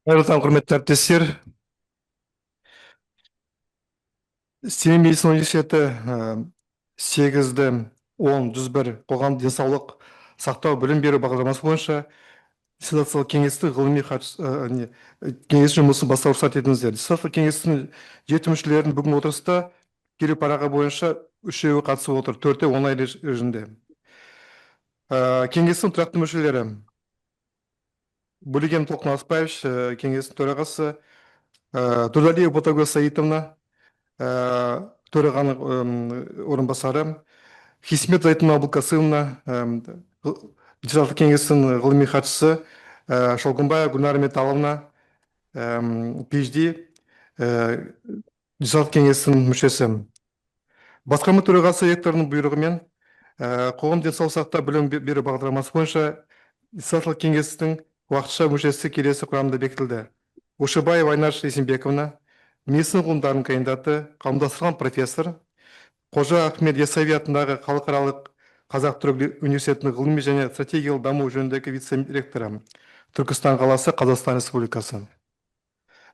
Қайырлы таң, құрметті әріптестер. Семей медицина университеті 8-ді 10-101 қоғам денсаулық сақтау білім беру бағдарламасы бойынша диссертациялық кеңестің ғылыми кеңес жұмысын бастау рұқсат етіңіздер. Диссертациялық кеңестің 7 мүшелерінің бүгін отырыста келу парағы бойынша 3-еуі қатысып отыр, 4-і онлайн режимде. Кеңестің тұрақты мүшелері: Бөлеген Толқынасбаевич, кеңестің төрағасы, Турдалиева Ботагөз Саитовна, төрағаның орынбасары, Хисмет Зайтуна Абылкасымовна, диссертациялық кеңестің ғылыми хатшысы, Шолгунбаева Гүлнара Металловна, PhD, диссертациялық кеңестің мүшесі. Басқарма төрағасы ректорының бұйрығымен қоғам денсаулық сақтау білім беру бағдарламасы бойынша диссертациялық кеңестің уақытша мүшесі келесі құрамда бекітілді: Ошыбаева Айнаш Есенбековна, медицина ғылымдарының кандидаты, қауымдастырылған профессор; Қожа Ахмет Ясауи атындағы халықаралық Қазақ-Түрік университетінің ғылыми және стратегиялық даму жөніндегі вице-ректоры, Түркістан қаласы, Қазақстан Республикасы;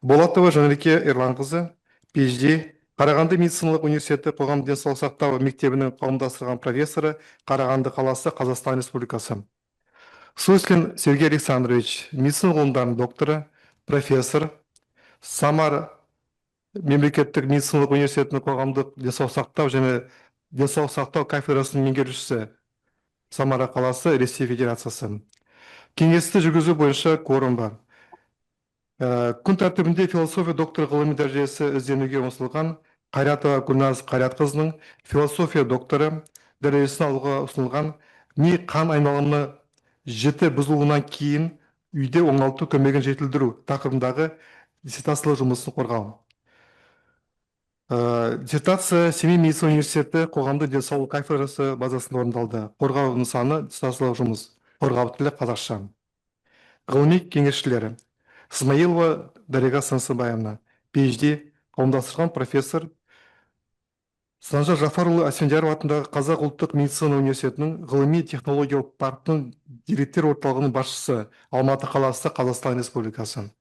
Болатова Жанеке Ерланқызы, PhD, Қарағанды медициналық университеті қоғам денсаулық сақтау мектебінің қауымдастырған профессоры, Қарағанды қаласы, Қазақстан Республикасы; Суслин Сергей Александрович, медицина ғылымдарының докторы, профессор, Самара мемлекеттік медициналық университетінің қоғамдық денсаулық сақтау және денсаулық сақтау кафедрасының меңгерушісі, Самара қаласы, Ресей Федерациясы. Кеңесті жүргізу бойынша кворум бар. Күн тәртібінде философия докторы ғылыми дәрежесі ізденуге ұсынылған Қайратова Гүлназ Қайратқызының философия докторы дәрежесін алуға ұсынылған ми қан айналымы жіті бұзылуынан кейін үйде оңалту көмегін жетілдіру тақырыбындағы диссертациялық жұмысын қорғау. Диссертация Семей медицина университеті қоғамдық денсаулық кафедрасы базасында орындалды. Қорғау нысаны диссертациялық жұмыс. Қорғау тілі қазақша. Ғылыми кеңесшілері: Исмаилова Дариға Сансыбаевна, PhD, қауымдастырған профессор; Санжар Жафарұлы Асфендияров атындағы Қазақ ұлттық медицина университетінің ғылыми технологиялық парктың директор орталығының басшысы, Алматы қаласы, Қазақстан Республикасы;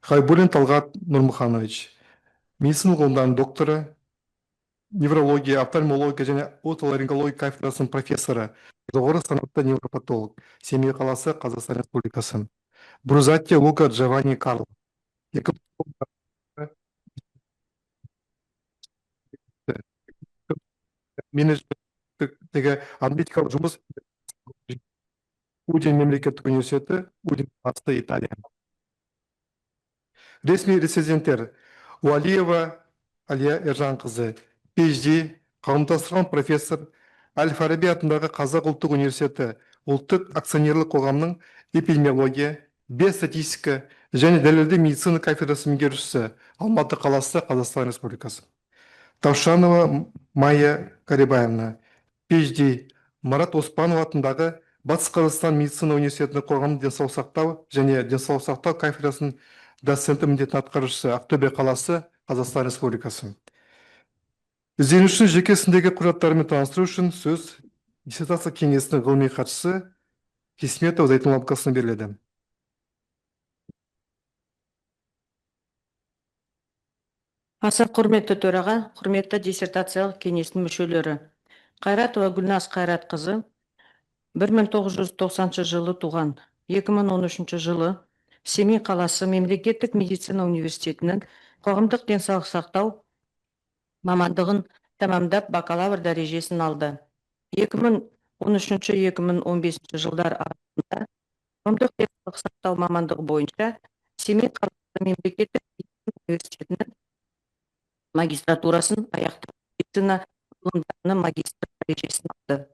Хайбуллин Талғат Нұрмұханович, медицина ғылымдарының докторы, неврология, офтальмология және отоларингология кафедрасының профессоры, жоғары санатты невропатолог, Семей қаласы, Қазақстан Республикасы; Брузатти Лука Джованни Карл, менеджменттегі аналитикалық жұмыс, Удин мемлекеттік университеті, Удин қаласы, Италия. Ресми рецензенттер: Уалиева Алия Ержанқызы, PhD, қауымдастырған профессор, Әл-Фараби атындағы Қазақ ұлттық университеті ұлттық акционерлік қоғамның эпидемиология, биостатистика және дәлелді медицина кафедрасы меңгерушісі, Алматы қаласы, Қазақстан Республикасы; Таушанова Майя Карибаевна, PhD, Марат Оспанов атындағы Батыс Қазақстан медицина университетінің қоғамдық денсаулық сақтау және денсаулық сақтау кафедрасының доценті міндетін атқарушысы, Ақтөбе қаласы, Қазақстан Республикасы. Ізденушінің жекесіндегі құжаттарымен таныстыру үшін сөз диссертация кеңесінің ғылыми хатшысы Хисметова Зайтуна Абылкасымовна беріледі. Аса құрметті төраға, құрметті диссертациялық кеңестің мүшелері. Қайратова Гүлназ Қайратқызы 1990 жылы туған, 2013 жылы Семей қаласы мемлекеттік медицина университетінің қоғамдық денсаулық сақтау мамандығын тәмамдап бакалавр дәрежесін алды. 2013-2015 жылдар арасында қоғамдық денсаулық сақтау мамандығы бойынша Семей қаласы мемлекеттік медицина университетінің магистратурасын аяқтап, медицина ғылымдарының магистр дәрежесін алды.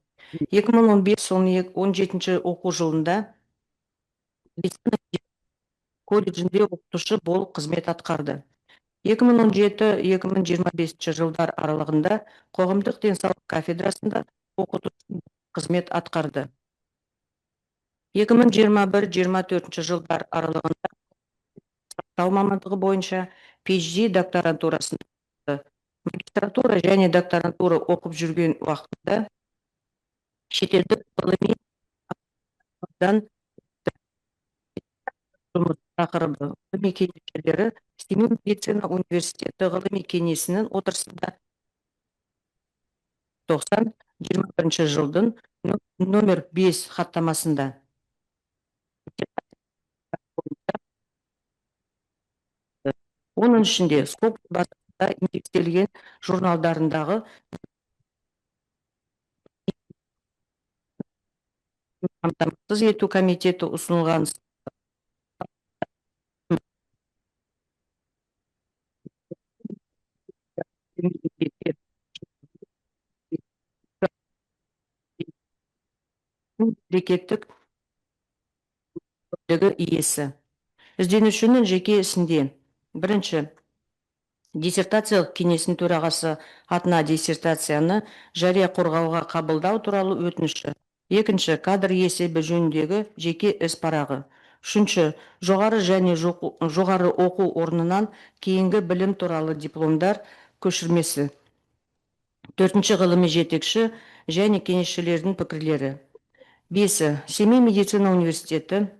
2015-17 оқу жылында медицина колледжінде оқытушы болып қызмет атқарды. 2017-2025 жылдар аралығында қоғамдық денсаулық кафедрасында оқытушы қызмет атқарды. 2021-24 жылдар аралығында сақтау мамандығы бойынша PhD докторантурасында магистратура және докторантура оқып жүрген уақытында шетелдік ғылыми тақырыбы ғылыми кеңесшілері Семей медицина университеті ғылыми кеңесінің отырысында 90-21 жылдың номер 5 хаттамасында оның ішінде скоп базасында индекстелген журналдарындағы қамтамасыз ету комитеті ұсынылған мемлекеттік иесі. Ізденушінің жеке ісінде бірінші диссертациялық кеңесінің төрағасы атына диссертацияны жария қорғауға қабылдау туралы өтініші. Екінші, кадр есебі жөніндегі жеке іс парағы. Үшінші, жоғары және жоғары оқу орнынан кейінгі білім туралы дипломдар көшірмесі. Төртінші, ғылыми жетекші және кеңесшілердің пікірлері. Бесі, Семей медицина университеті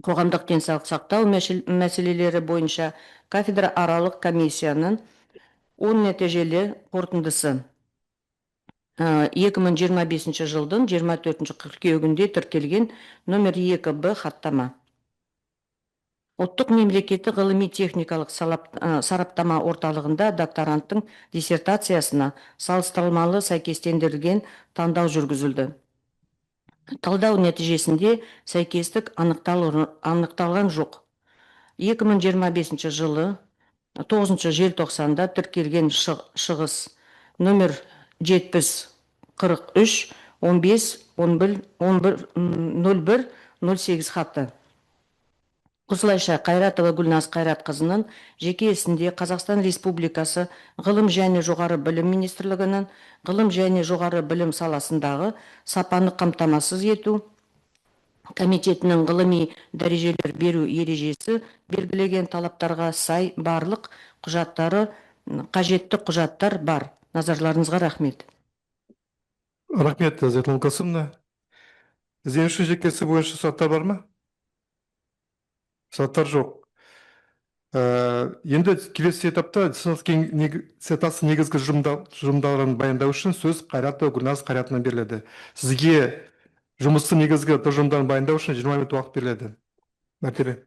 қоғамдық денсаулық сақтау мәселелері бойынша кафедра аралық комиссияның оң нәтижелі қорытындысы 2025 жылдың 24 қыркүйегінде тіркелген номер 2Б хаттама. Ұлттық мемлекеттік ғылыми техникалық сараптама орталығында докторанттың диссертациясына салыстырмалы сәйкестендірілген таңдау жүргізілді. Талдау нәтижесінде сәйкестік анықталған жоқ. 2025 жылы 9 желтоқсанда тіркелген шығыс номер 70 43 15 11 01 хаты. Осылайша Қайратова Гүлназ Қайратқызының жеке ісінде Қазақстан Республикасы ғылым және жоғары білім министрлігінің ғылым және жоғары білім саласындағы сапаны қамтамасыз ету комитетінің ғылыми дәрежелер беру ережесі белгілеген талаптарға сай барлық құжаттары, қажетті құжаттар бар. Назарларыңызға рахмет. Рахмет, Зәйтүн Қасымовна. Ізденуші жеке ісі бойынша сұрақтар бар ма? Сұрақтар жоқ. Енді келесі этапта диссертация негізгі жұмдарын баяндау үшін сөз Қайратова Гүлназ Қайратовнаға беріледі. Сізге жұмысты негізгі тұжырымдарын баяндау үшін 20 минут уақыт беріледі. Мәртебе.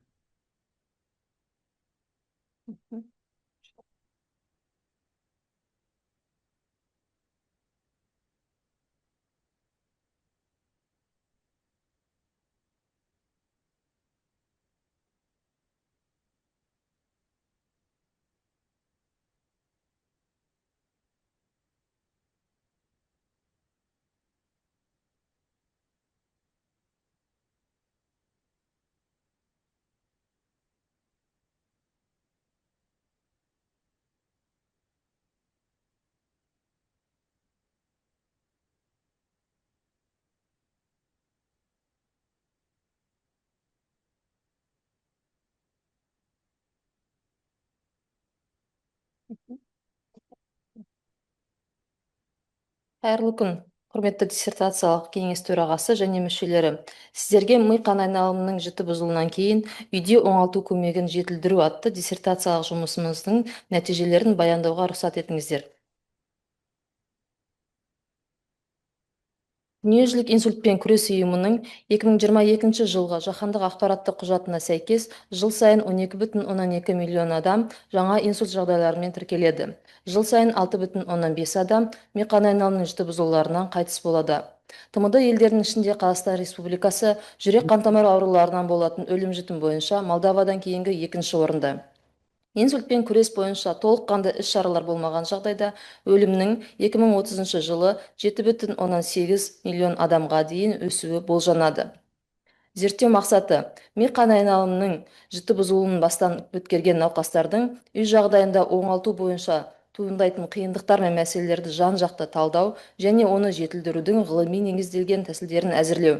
Қайырлы күн, құрметті диссертациялық кеңес төрағасы және мүшелері. Сіздерге ми қан айналымының жіті бұзылуынан кейін үйде оңалту көмегін жетілдіру атты диссертациялық жұмысымыздың нәтижелерін баяндауға рұқсат етіңіздер. Дүниежүзілік инсультпен күрес ұйымының 2022 жылғы жаһандық ақпараттық құжатына сәйкес, жыл сайын 12,2 миллион адам жаңа инсульт жағдайларымен тіркеледі. Жыл сайын 6,5 адам ми қан айналымының жіті бұзылуларынан қайтыс болады. ТМД елдерінің ішінде Қазақстан Республикасы жүрек қан тамыр ауруларынан болатын өлім жітім бойынша Молдовадан кейінгі екінші орында. Инсультпен күрес бойынша толыққанды іс-шаралар болмаған жағдайда өлімнің 2030 жылы 7,8 миллион адамға дейін өсуі болжанады. Зерттеу мақсаты ми қан айналымының жіті бұзылуын бастан өткерген науқастардың үй жағдайында оңалту бойынша туындайтын қиындықтар мен мәселелерді жан-жақты талдау және оны жетілдірудің ғылыми негізделген тәсілдерін әзірлеу.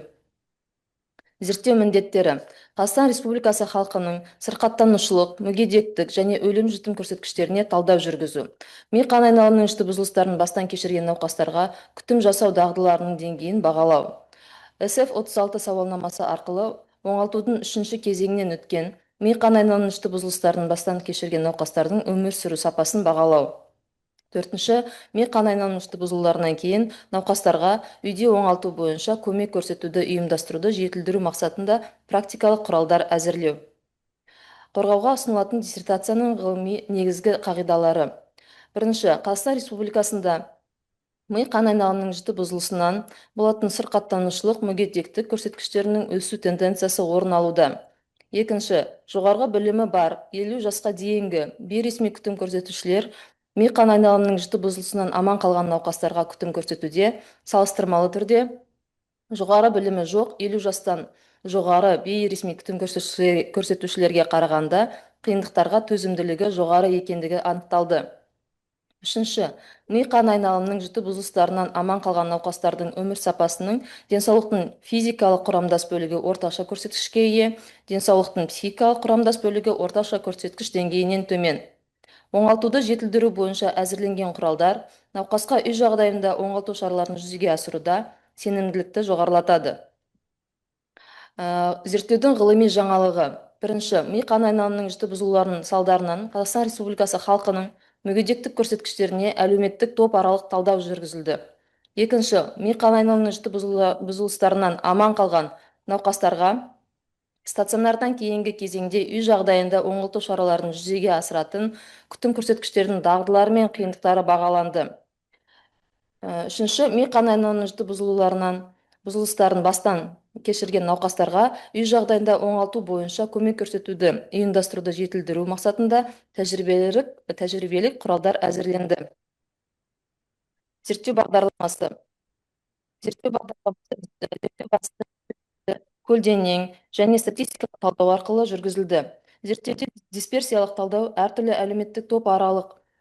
Зерттеу міндеттері Қазақстан Республикасы халқының сырқаттанушылық, мүгедектік және өлім жітім көрсеткіштеріне талдау жүргізу. Ми қан айналымының жіті бұзылыстарын бастан кешірген науқастарға күтім жасау дағдыларының деңгейін бағалау. SF-36 сауалнамасы арқылы оңалтудың үшінші кезеңінен өткен ми қан айналым жіті бұзылыстарын бастан кешірген науқастардың өмір сүру сапасын бағалау. Төртінші, ми қан айналым жіті бұзылуларынан кейін науқастарға үйде оңалту бойынша көмек көрсетуді ұйымдастыруды жетілдіру мақсатында практикалық құралдар әзірлеу. Қорғауға ұсынылатын диссертацияның ғылыми негізгі қағидалары. Бірінші, Қазақстан Республикасында ми қан айналымының жіті бұзылысынан болатын сырқаттанушылық мүгедектік көрсеткіштерінің өсу тенденциясы орын алуда. Екінші, жоғарғы білімі бар 50 жасқа дейінгі бейресми күтім көрсетушілер ми қан айналымының жіті бұзылысынан аман қалған науқастарға күтім көрсетуде салыстырмалы түрде жоғары білімі жоқ 50 жастан жоғары бейресми күтім көрсетушілерге қарағанда қиындықтарға төзімділігі жоғары екендігі анықталды. Үшінші, ми қан айналымының жіті бұзылыстарынан аман қалған науқастардың өмір сапасының денсаулықтың физикалық құрамдас бөлігі орташа көрсеткішке ие, денсаулықтың психикалық құрамдас бөлігі орташа көрсеткіш деңгейінен төмен. Оңалтуды жетілдіру бойынша әзірленген құралдар науқасқа үй жағдайында оңалту шараларын жүзеге асыруда сенімділікті жоғарылатады. Зерттеудің ғылыми жаңалығы. Бірінші, ми қан айналымының жіті бұзылуларының салдарынан Қазақстан Республикасы халқының мүгедектік көрсеткіштеріне әлеуметтік топ аралық талдау жүргізілді. Екінші, ми қан айналымының жіті бұзылыстарынан аман қалған науқастарға стационардан кейінгі кезеңде үй жағдайында оңалту шараларын жүзеге асыратын күтім көрсеткіштерінің дағдылары мен қиындықтары бағаланды. Үшінші, ми қан айналымының жіті бұзылыстарын бастан кешірген науқастарға үй жағдайында оңалту бойынша көмек көрсетуді ұйымдастыруды жетілдіру мақсатында тәжірибелік құралдар әзірленді. Зерттеу бағдарламасы. Көлденең және статистикалық талдау арқылы жүргізілді. Зерттеуде дисперсиялық талдау әртүрлі әлеуметтік топ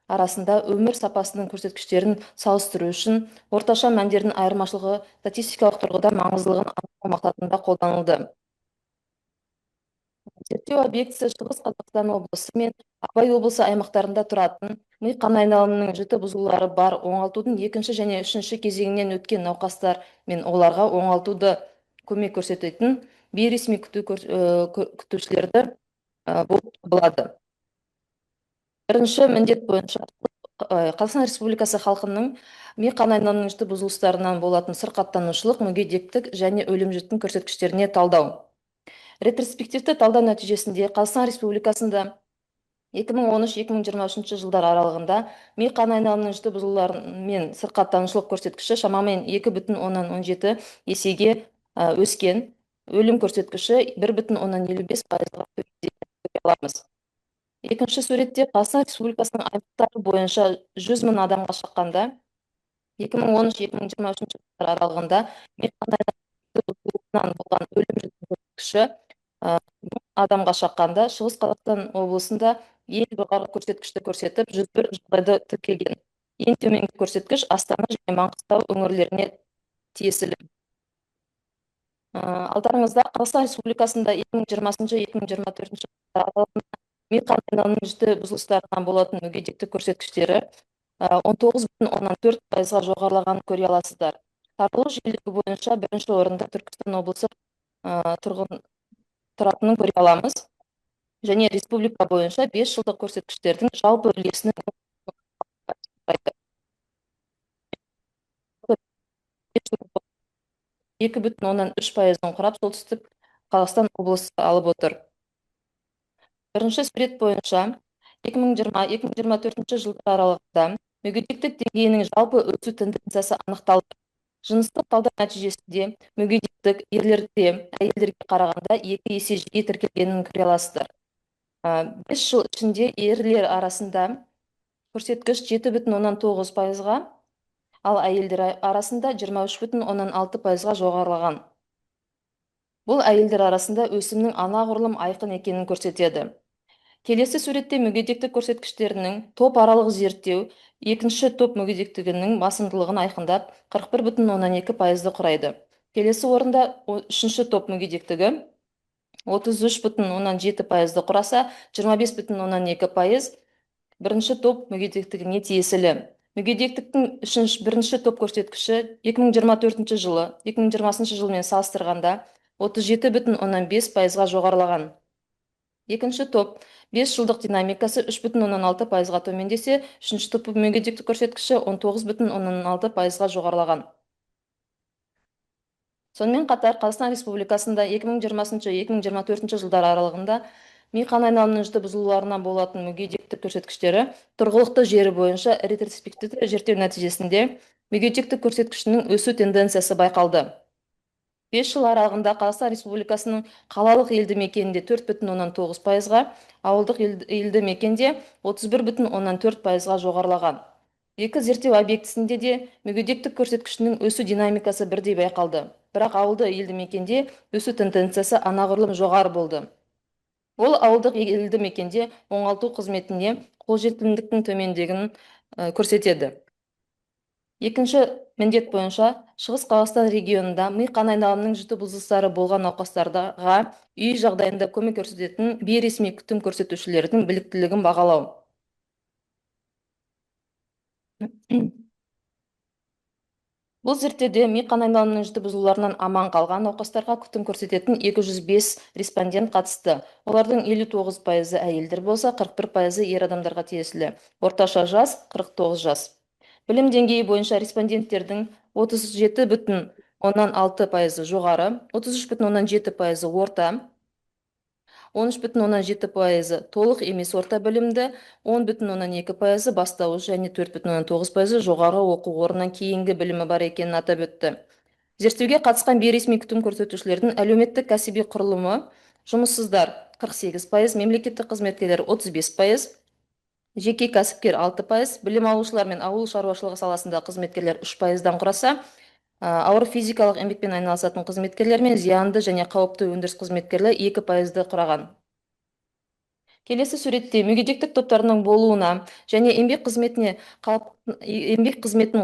арасында өмір сапасының көрсеткіштерін салыстыру үшін орташа мәндердің айырмашылығы статистикалық тұрғыда маңыздылығын анықтау мақсатында қолданылды. Зерттеу объектісі Шығыс Қазақстан облысы мен Абай облысы аймақтарында тұратын ми қан айналымының жіті бұзылулары бар оңалтудың екінші және үшінші кезеңінен өткен науқастар мен оларға оңалтуды көмек көрсететін бейресми күтушілерді болып табылады. Бірінші міндет бойынша Қазақстан Республикасы халқының ми қан айналымының жіті бұзылыстарынан болатын сырқаттанушылық, мүгедектік және өлім жітім көрсеткіштеріне талдау. Ретроспективті талдау нәтижесінде Қазақстан Республикасында 2013-2023 жылдар аралығында ми қан айналымының жіті бұзылулары мен сырқаттанушылық көрсеткіші шамамен 2,17 есеге өскен, өлім көрсеткіші 1,55%-ға көтерілген аламыз. Екінші суретте Қазақстан Республикасының аймақтары бойынша 100 мың адамға шаққанда 2013-2023 жылдар аралығында ми қан айналымынан болған өлім жітім көрсеткіші адамға шаққанда Шығыс Қазақстан облысында ең жоғары көрсеткішті көрсетіп 101 жағдайда тіркелген. Ең төменгі көрсеткіш Астана және Маңғыстау өңірлеріне тиесілі. Алдарыңызда Қазақстан Республикасында 2020-2024 жылдар аралығында ми қан айналымының жіті бұзылыстарынан болатын мүгедектік көрсеткіштері 19,4%-ға жоғарылағанын көре аласыздар. Таралу жиілігі бойынша бірінші орында Түркістан облысы тұратынын көре аламыз. Және республика бойынша 5 жылдық көрсеткіштердің жалпы үлесінің 2,3%-ын құрап солтүстік Қазақстан облысы алып отыр. Бірінші сурет бойынша 2020-2024 жылдар аралығында мүгедектік деңгейінің жалпы өсу тенденциясы анықталды. Жыныстық талдау нәтижесінде мүгедектік ерлерде әйелдерге қарағанда 2 есе жиі тіркелгенін көре аласыздар. 5 жыл ішінде ерлер арасында көрсеткіш 7,9%-ға, ал әйелдер арасында 23,6%-ға жоғарылаған. Бұл әйелдер арасында өсімнің анағұрлым айқын екенін көрсетеді. Келесі суретте мүгедектік көрсеткіштерінің топ аралық зерттеу екінші топ мүгедектігінің басымдылығын айқындап 41,12%-ды құрайды. Келесі орында үшінші топ мүгедектігі 33,17%-ды құраса, 25,12% бірінші топ мүгедектігіне тиесілі. Мүгедектіктің бірінші топ көрсеткіші 2024 жылы 2020 жылмен салыстырғанда 37,15%-ға жоғарылаған. Екінші топ 5 жылдық динамикасы 3,6%-ға төмендесе, үшінші топ мүгедектік көрсеткіші 19,6%-ға жоғарылаған. Сонымен қатар, Қазақстан Республикасында 2020-2024 жылдар аралығында ми қан айналымының жіті бұзылуларынан болатын мүгедектік көрсеткіштері тұрғылықты жері бойынша ретроспективті зерттеу нәтижесінде мүгедектік көрсеткішінің өсу тенденциясы байқалды. 5 жыл аралығында Қазақстан Республикасының қалалық елді мекенінде 4,9%-ға, ауылдық елді мекенде 31,4%-ға жоғарылаған. Екі зерттеу объектісінде де мүгедектік көрсеткішінің өсу динамикасы бірдей байқалды. Бірақ ауылды елді мекенде өсу тенденциясы анағұрлым жоғары болды. Ол ауылдық елді мекенде оңалту қызметіне қолжетімділіктің төмендегенін көрсетеді. Екінші міндет бойынша Шығыс Қазақстан регионында ми қан айналымының жіті бұзылыстары болған науқастарға үй жағдайында көмек көрсететін бейресми күтім көрсетушілердің біліктілігін бағалау. Бұл зерттеуде ми қан айналымының жіті бұзылуларынан аман қалған науқастарға күтім көрсететін 205 респондент қатысты. Олардың 59%-ы әйелдер болса, 41%-ы ер адамдарға тиесілі. Орташа жас 49 жас. Білім деңгейі бойынша респонденттердің 37,6%-ы жоғары, 33,7%-ы орта, 13,7%-ы толық емес орта білімді, 10,2%-ы бастауыш және 4,9%-ы жоғары оқу орнынан кейінгі білімі бар екенін атап өтті. Зерттеуге қатысқан бейресми күтім көрсетушілердің әлеуметтік кәсіби құрылымы: жұмыссыздар 48%, мемлекеттік қызметкерлер 35%, жеке кәсіпкер 6%, білім алушылар мен ауыл шаруашылығы саласында қызметкерлер 3%-дан құраса, ауыр физикалық еңбекпен айналысатын қызметкерлер мен зиянды және қауіпті өндіріс қызметкерлері 2%-ды құраған. Келесі суретте мүгедектік топтарының болуына және еңбек қызметін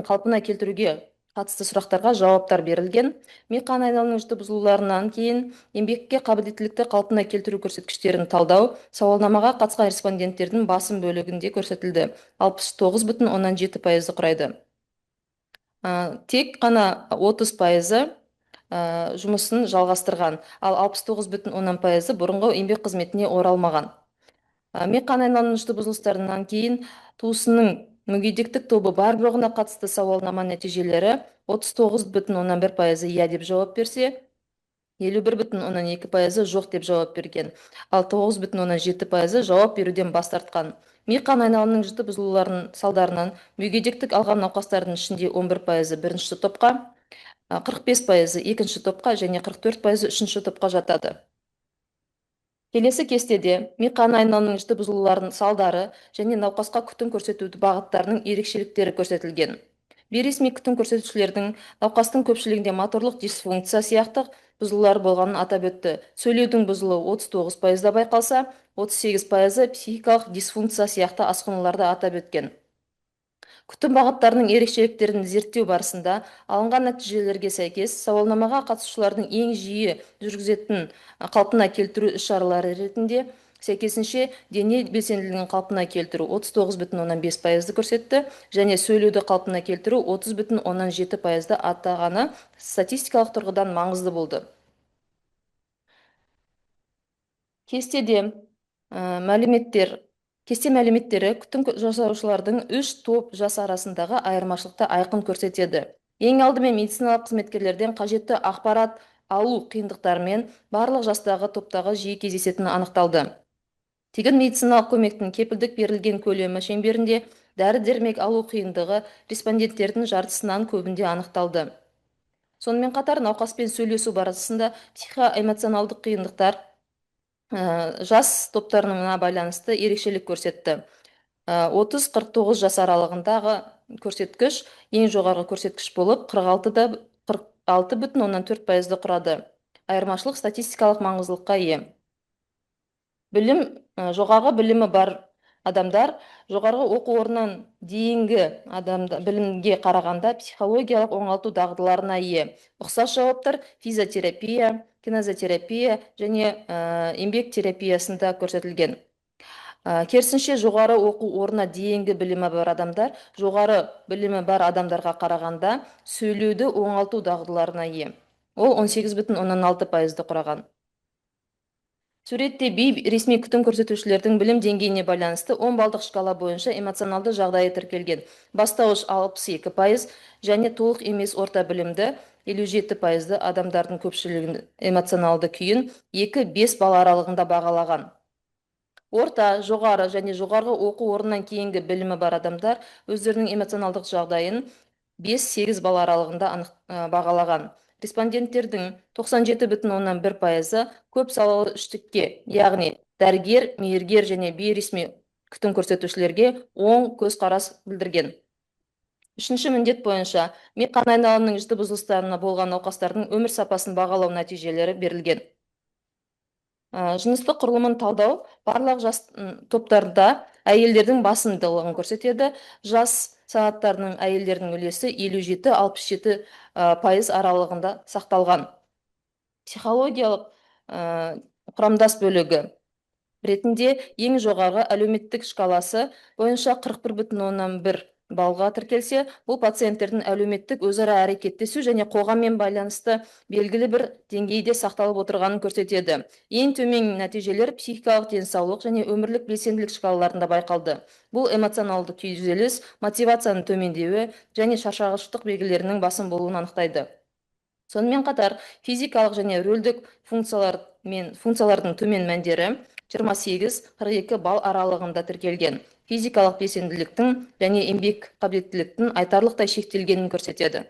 қалпына келтіруге қатысты сұрақтарға жауаптар берілген. Ми қан айналымының жіті бұзылуларынан кейін еңбекке қабілеттілікті қалпына келтіру көрсеткіштерін талдау сауалнамаға қатысқан респонденттердің басым бөлігінде көрсетілді. 69,7%-ды құрайды. Тек қана 30%-ы жұмысын жалғастырған, ал 69,10%-ы бұрынғы еңбек қызметіне оралмаған. Ми қан айналымының жіті бұзылыстарынан кейін туысының мүгедектік тобы бар жоғына қатысты сауалнама нәтижелері 39,1%-ы иә деп жауап берсе, 51,2%-ы жоқ деп жауап берген, ал 9,7%-ы жауап беруден бас тартқан. Ми қан айналымының жіті бұзылуларының салдарынан мүгедектік алған науқастардың ішінде 11%-ы бірінші топқа, 45%-ы екінші топқа және 44%-ы үшінші топқа жатады. Келесі кестеде ми қан айналымының жіті бұзылуларының салдары және науқасқа күтім көрсетуді бағыттарының ерекшеліктері көрсетілген. Бейресми күтім көрсетушілердің науқастың көпшілігінде моторлық дисфункция сияқты бұзылулар болғанын атап өтті. Сөйлеудің бұзылуы 39%-да байқалса, 38%-ы психикалық дисфункция сияқты асқынуларды атап өткен. Күтім бағыттарының ерекшеліктерін зерттеу барысында алынған нәтижелерге сәйкес сауалнамаға қатысушылардың ең жиі жүргізетін қалпына келтіру іс-шаралары ретінде сәйкесінше дене белсенділігін қалпына келтіру 39,5%-ды көрсетті және сөйлеуді қалпына келтіру 30,7%-ды атағаны статистикалық тұрғыдан маңызды болды. Кесте мәліметтері күтім жасаушылардың 3 топ жас арасындағы айырмашылықты айқын көрсетеді. Ең алдымен медициналық қызметкерлерден қажетті ақпарат алу қиындықтарымен барлық жастағы топтағы жиі кездесетіні анықталды. Тегін медициналық көмектің кепілдік берілген көлемі шеңберінде дәрі-дәрмек алу қиындығы респонденттердің жартысынан көбінде анықталды. Сонымен қатар науқаспен сөйлесу барысында психоэмоционалдық қиындықтар жас топтарына байланысты ерекшелік көрсетті. 30-49 жас аралығындағы көрсеткіш ең жоғарғы көрсеткіш болып 46,4%-ды құрады. Айырмашылық статистикалық маңыздылыққа ие. Жоғарғы білімі бар адамдар жоғарғы оқу орнынан дейінгі білімге қарағанда психологиялық оңалту дағдыларына ие. Ұқсас жауаптар физиотерапия, кинезотерапия және еңбек терапиясында көрсетілген. Керісінше жоғары оқу орнына дейінгі білімі бар адамдар жоғары білімі бар адамдарға қарағанда сөйлеуді оңалту дағдыларына ие. Ол 18,16%-ды құраған. Суретте бейресми күтім көрсетушілердің білім деңгейіне байланысты 10 балдық шкала бойынша эмоционалды жағдайы тіркелген. Бастауыш 62%, және толық емес орта білімді 57%-ды адамдардың көпшілігінің эмоционалды күйін 2-5 бал аралығында бағалаған. Орта, жоғары және жоғарғы оқу орнынан кейінгі білімі бар адамдар өздерінің эмоционалдық жағдайын 5-8 бал аралығында бағалаған. Респонденттердің 97,1%-ы көп салалы үштікке, яғни дәрігер, мейіргер және бейресми күтім көрсетушілерге оң көзқарас білдірген. Үшінші міндет бойынша ми қан айналымының жіті бұзылыстарына болған науқастардың өмір сапасын бағалау нәтижелері берілген. Жыныстық құрылымын талдау барлық жас топтарда әйелдердің басымдылығын көрсетеді. Жас санаттарының әйелдердің үлесі 57-67% аралығында сақталған. Психологиялық құрамдас бөлігі ретінде ең жоғарғы әлеуметтік шкаласы бойынша 41,1 балға тіркелсе, бұл пациенттердің әлеуметтік өзара әрекеттесу және қоғаммен байланысты белгілі бір деңгейде сақталып отырғанын көрсетеді. Ең төмен нәтижелер психикалық денсаулық және өмірлік белсенділік шкалаларында байқалды. Бұл эмоционалды күйзеліс, мотивацияның төмендеуі және шаршағыштық белгілерінің басым болуын анықтайды. Сонымен қатар, физикалық және рөлдік функциялардың төмен мәндері 28-42 бал аралығында тіркелген. Физикалық белсенділіктің және еңбек қабілеттіліктің айтарлықтай шектелгенін көрсетеді.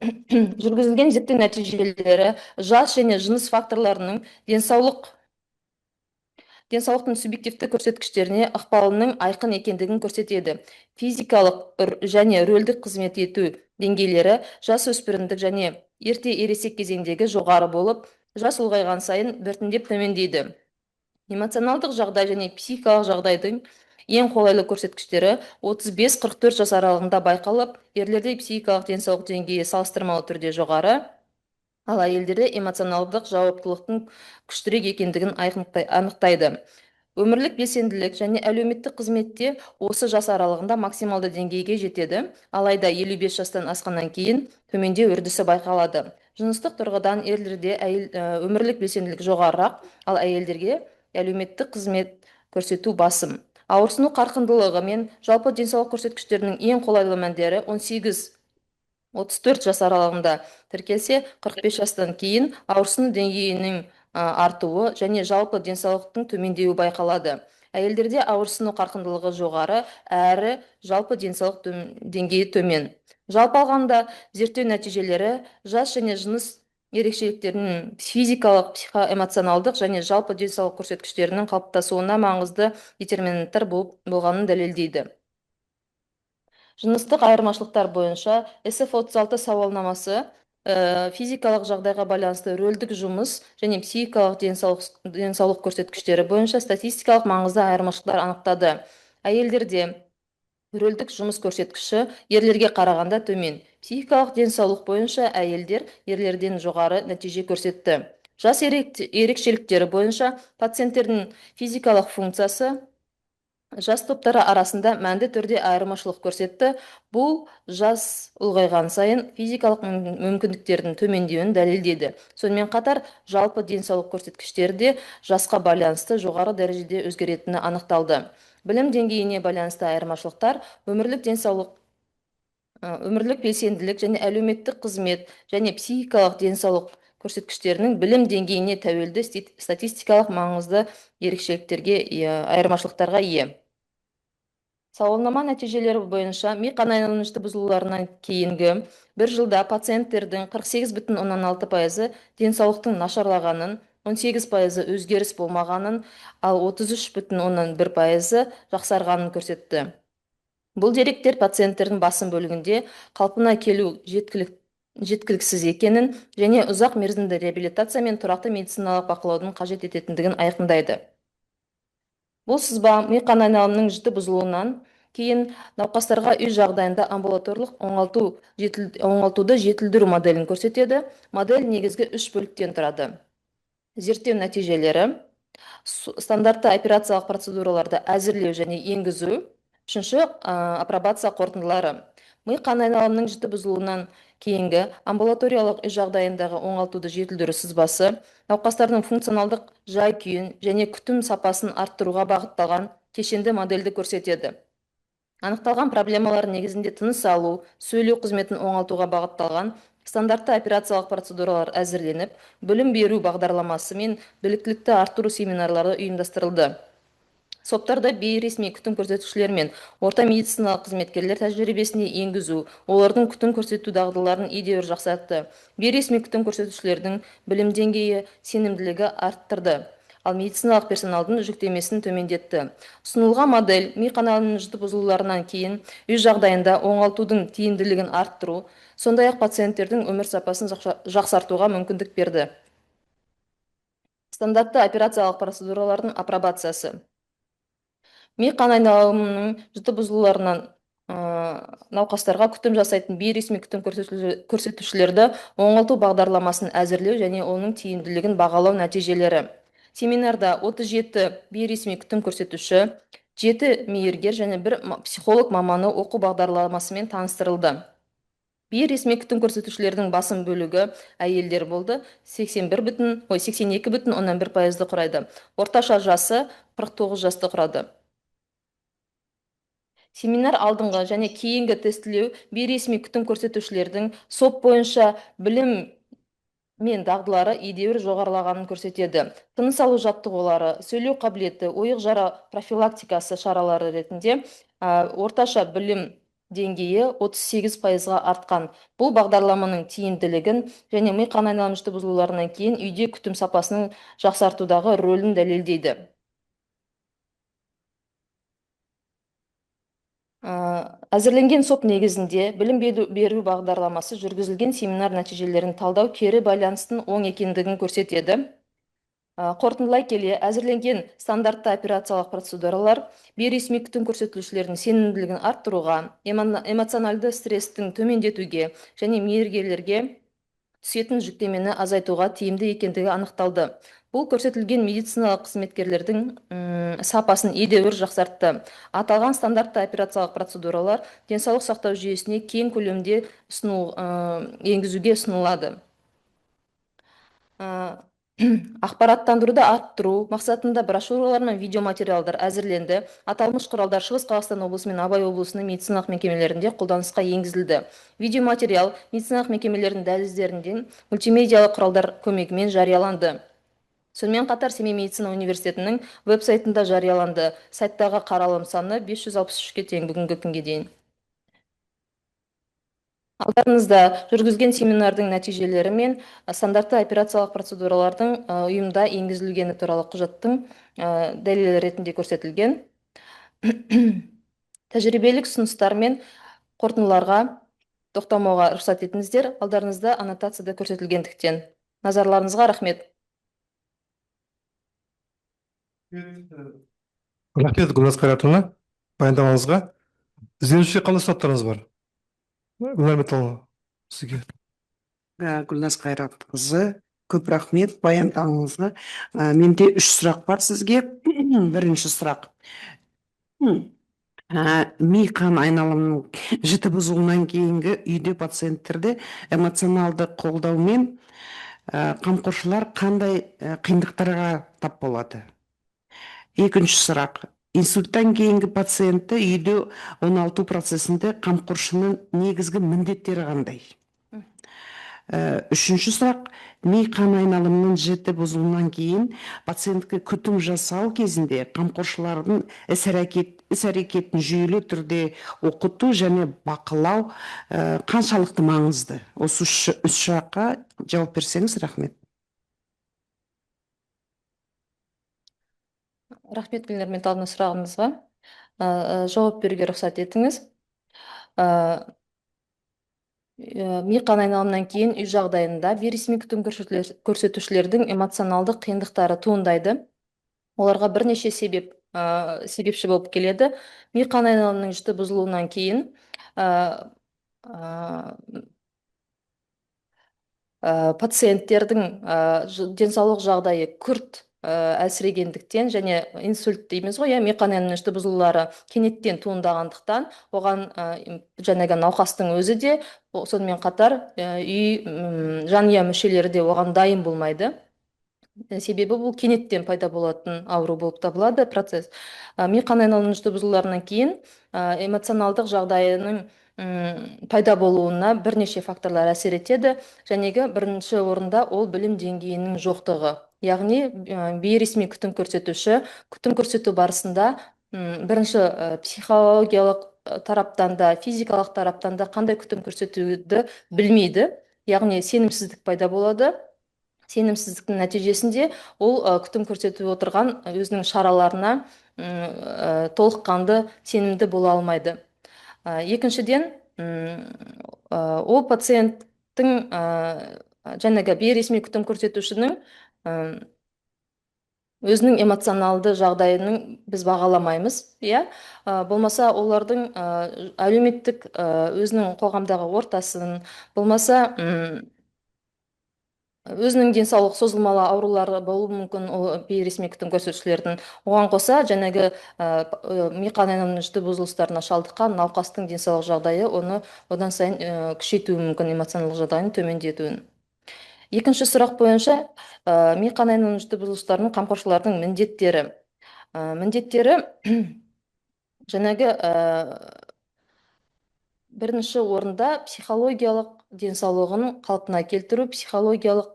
Жүргізілген зерттеу нәтижелері жас және жыныс факторларының денсаулықтың субъективті көрсеткіштеріне ықпалының айқын екендігін көрсетеді. Физикалық және рөлдік қызмет ету деңгейлері жас өспірімдік және ерте ересек кезеңдегі жоғары болып, жас ұлғайған сайын біртіндеп төмендейді. Эмоционалдық жағдай және психикалық жағдайдың ең қолайлы көрсеткіштері 35-44 жас аралығында байқалып, ерлерде психикалық денсаулық деңгейі салыстырмалы түрде жоғары, ал әйелдерде эмоционалдық жауаптылықтың күштірек екендігін анықтайды. Өмірлік белсенділік және әлеуметтік қызметте осы жас аралығында максималды деңгейге жетеді, алайда 55 жастан асқаннан кейін төмендеу үрдісі байқалады. Жыныстық тұрғыдан ерлерде өмірлік белсенділік жоғарырақ, ал әйелдерге әлеуметтік қызмет көрсету басым. Ауырсыну қарқындылығы мен жалпы денсаулық көрсеткіштерінің ең қолайлы мәндері 18-34 жас аралығында тіркелсе, 45 жастан кейін ауырсыну деңгейінің артуы және жалпы денсаулықтың төмендеуі байқалады. Әйелдерде ауырсыну қарқындылығы жоғары, әрі жалпы денсаулық деңгейі төмен. Жалпы алғанда зерттеу нәтижелері жас және жыныс ерекшеліктерінің физикалық, психоэмоционалдық және жалпы денсаулық көрсеткіштерінің қалыптасуына маңызды детерминанттар болғанын дәлелдейді. Жыныстық айырмашылықтар бойынша SF36 сауалнамасы физикалық жағдайға байланысты рөлдік жұмыс және психикалық денсаулық көрсеткіштері бойынша статистикалық маңызды айырмашылықтар анықтады. Әйелдерде рөлдік жұмыс көрсеткіші ерлерге қарағанда төмен. Психикалық денсаулық бойынша әйелдер ерлерден жоғары нәтиже көрсетті. Жас ерекшеліктері бойынша пациенттердің физикалық функциясы жас топтары арасында мәнді түрде айырмашылық көрсетті. Бұл жас ұлғайған сайын физикалық мүмкіндіктердің төмендеуін дәлелдеді. Сонымен қатар, жалпы денсаулық көрсеткіштері де жасқа байланысты жоғары дәрежеде өзгеретіні анықталды. Білім деңгейіне байланысты айырмашылықтар өмірлік денсаулық, өмірлік белсенділік және әлеуметтік қызмет және психикалық денсаулық көрсеткіштерінің білім деңгейіне тәуелді статистикалық маңызды ерекшеліктерге айырмашылықтарға ие. Сауалнама нәтижелері бойынша ми қан айналымының жіті бұзылуларынан кейінгі бір жылда пациенттердің 48,6% денсаулықтың нашарлағанын, 18% өзгеріс болмағанын, ал 33,1% жақсарғанын көрсетті. Бұл деректер пациенттердің басым бөлігінде қалпына келу жеткіліксіз екенін және ұзақ мерзімді реабилитация мен тұрақты медициналық бақылаудың қажет ететіндігін айқындайды. Бұл сызба ми қан айналымының жіті бұзылуынан кейін науқастарға үй жағдайында амбулаторлық оңалтуды жетілдіру моделін көрсетеді. Модель негізгі 3 бөліктен тұрады. Зерттеу нәтижелері, стандартты операциялық процедураларды әзірлеу және енгізу, үшінші апробация қорытындылары. Ми қан айналымының жіті бұзылуынан кейінгі амбулаториялық үй жағдайындағы оңалтуды жетілдіру сызбасы науқастардың функционалдық жай күйін және күтім сапасын арттыруға бағытталған кешенді модельді көрсетеді. Анықталған проблемалар негізінде тыныс алу, сөйлеу қызметін оңалтуға бағытталған стандартты операциялық процедуралар әзірленіп, білім беру бағдарламасы мен біліктілікті арттыру семинарлары ұйымдастырылды. Соптарда бейресми күтім көрсетушілер мен орта медициналық қызметкерлер тәжірибесіне енгізу, олардың күтім көрсету дағдыларын едеуір жақсартты. Бейресми күтім көрсетушілердің білім деңгейі, сенімділігі арттырды. Ал медициналық персоналдың жүктемесін төмендетті. Ұсынылған модель ми каналының жіті бұзылуларынан кейін үй жағдайында оңалтудың тиімділігін арттыру, сондай-ақ пациенттердің өмір сапасын жақсартуға мүмкіндік берді. Стандартты операциялық процедуралардың апробациясы. Ми қан айналымының жіті бұзылуларынан науқастарға күтім жасайтын бейресми күтім көрсетушілерді оңалту бағдарламасын әзірлеу және оның тиімділігін бағалау нәтижелері. Семинарда 37 бейресми күтім көрсетуші, 7 мейіргер және 1 психолог маманы оқу бағдарламасымен таныстырылды. Бейресми күтім көрсетушілердің басым бөлігі әйелдер болды, 82,1% құрайды. Орташа жасы 49 жасты құрады. Семинар алдыңғы және кейінгі тестілеу бейресми күтім көрсетушілердің СОП бойынша білім мен дағдылары едеуір жоғарылағанын көрсетеді. Тыныс алу жаттығулары, сөйлеу қабілеті, ойық жара профилактикасы шаралары ретінде орташа білім деңгейі 38%-ға артқан. Бұл бағдарламаның тиімділігін және ми қан айналымы жіті бұзылуларынан кейін үйде күтім сапасының жақсартудағы рөлін дәлелдейді. Әзірленген СОП негізінде білім беру бағдарламасы жүргізілген семинар нәтижелерін талдау кері байланыстың оң екендігін көрсетеді. Қорытындылай келе, әзірленген стандартты операциялық процедуралар бейресми күтім көрсетушілердің сенімділігін арттыруға, эмоционалды стресстің төмендетуге және мейіргерлерге түсетін жүктемені азайтуға тиімді екендігі анықталды. Бұл көрсетілген медициналық қызметкерлердің сапасын едеуір жақсартты. Аталған стандартты операциялық процедуралар денсаулық сақтау жүйесіне кең көлемде енгізуге ұсынылады. Ақпараттандыруды арттыру мақсатында брошюралар мен видеоматериалдар әзірленді. Аталмыш құралдар Шығыс Қазақстан облысы мен Абай облысының медициналық мекемелерінде қолданысқа енгізілді. Видеоматериал медициналық мекемелердің дәліздерінде мультимедиялық құралдар көмегімен жарияланды. Сонымен қатар Семей медицина университетінің веб-сайтында жарияланды. Сайттағы қаралым саны 563-ке тең бүгінгі күнге дейін. Алдарыңызда жүргізген семинардың нәтижелері мен стандартты операциялық процедуралардың ұйымда енгізілгені туралы құжаттың дәлелі ретінде көрсетілген. Тәжірибелік ұсыныстар мен қорытындыларға тоқтамауға рұқсат етіңіздер. Алдарыңызда аннотацияда көрсетілгендіктен. Назарларыңызға рахмет. Рахмет, Гүлназ Қайратовна, баяндамаңызға. Ізденуші қандай сұрақтарыңыз бар? Гүлнар Металлова, сізге. Гүлназ Қайратқызы, көп рахмет баяндамаңызға. Менде 3 сұрақ бар сізге. Бірінші сұрақ. Ми қан айналымының жіті бұзылуынан кейінгі үйде пациенттерді эмоционалды қолдаумен қамқоршылар қандай қиындықтарға тап болады? Екінші сұрақ. Инсульттан кейінгі пациентті үйде оңалту процесінде қамқоршының негізгі міндеттері қандай? Үшінші сұрақ. Ми қан айналымының жіті бұзылуынан кейін пациентке күтім жасау кезінде қамқоршылардың іс-әрекетін жүйелі түрде оқыту және бақылау қаншалықты маңызды? Осы үш сұраққа жауап берсеңіз, рахмет. Рахмет, Гүлнар Металловна, сұрағыңызға. Жауап беруге рұқсат етіңіз. Ми қан айналымынан кейін үй жағдайында бейресми күтім көрсетушілердің эмоционалдық қиындықтары туындайды. Оларға бірнеше себепші болып келеді. Ми қан айналымының жіті бұзылуынан кейін пациенттердің денсаулық жағдайы күрт әлсірегендіктен және инсульт дейміз ғой, ми қанайынышты бұзылулары кенеттен туындағандықтан оған жаңағы науқастың өзі де сонымен қатар үй жанұя мүшелері де оған дайын болмайды. Себебі бұл кенеттен пайда болатын ауру болып табылады процесс. Ми қан айналымышты бұзылуларынан кейін эмоционалдық жағдайының пайда болуына бірнеше факторлар әсер етеді. Жәнегі бірінші орында ол білім деңгейінің жоқтығы. Яғни бейресми күтім көрсетуші күтім көрсету барысында бірінші психологиялық тараптан да, физикалық тараптан да қандай күтім көрсетуді білмейді. Яғни сенімсіздік пайда болады. Сенімсіздіктің нәтижесінде ол күтім көрсетіп отырған өзінің шараларына толыққанды сенімді бола алмайды. Екіншіден, ол пациенттің жаңағы бейресми күтім көрсетушінің өзінің эмоционалды жағдайының біз бағаламаймыз, болмаса олардың әлеуметтік өзінің қоғамдағы ортасын, болмаса өзінің денсаулық созылмалы аурулары болуы мүмкін ол бейресми күтім көрсетушілердің. Оған қоса жаңағы ми қан айналымышты бұзылыстарына шалдыққан науқастың денсаулық жағдайы оны одан сайын күшейтуі мүмкін, эмоционалдық жағдайын төмендетуін. Екінші сұрақ бойынша ми қан айналымышты бұзылыстарының қамқоршылардың міндеттері. Міндеттері жаңағы бірінші орында психологиялық денсаулығын қалпына келтіру, психологиялық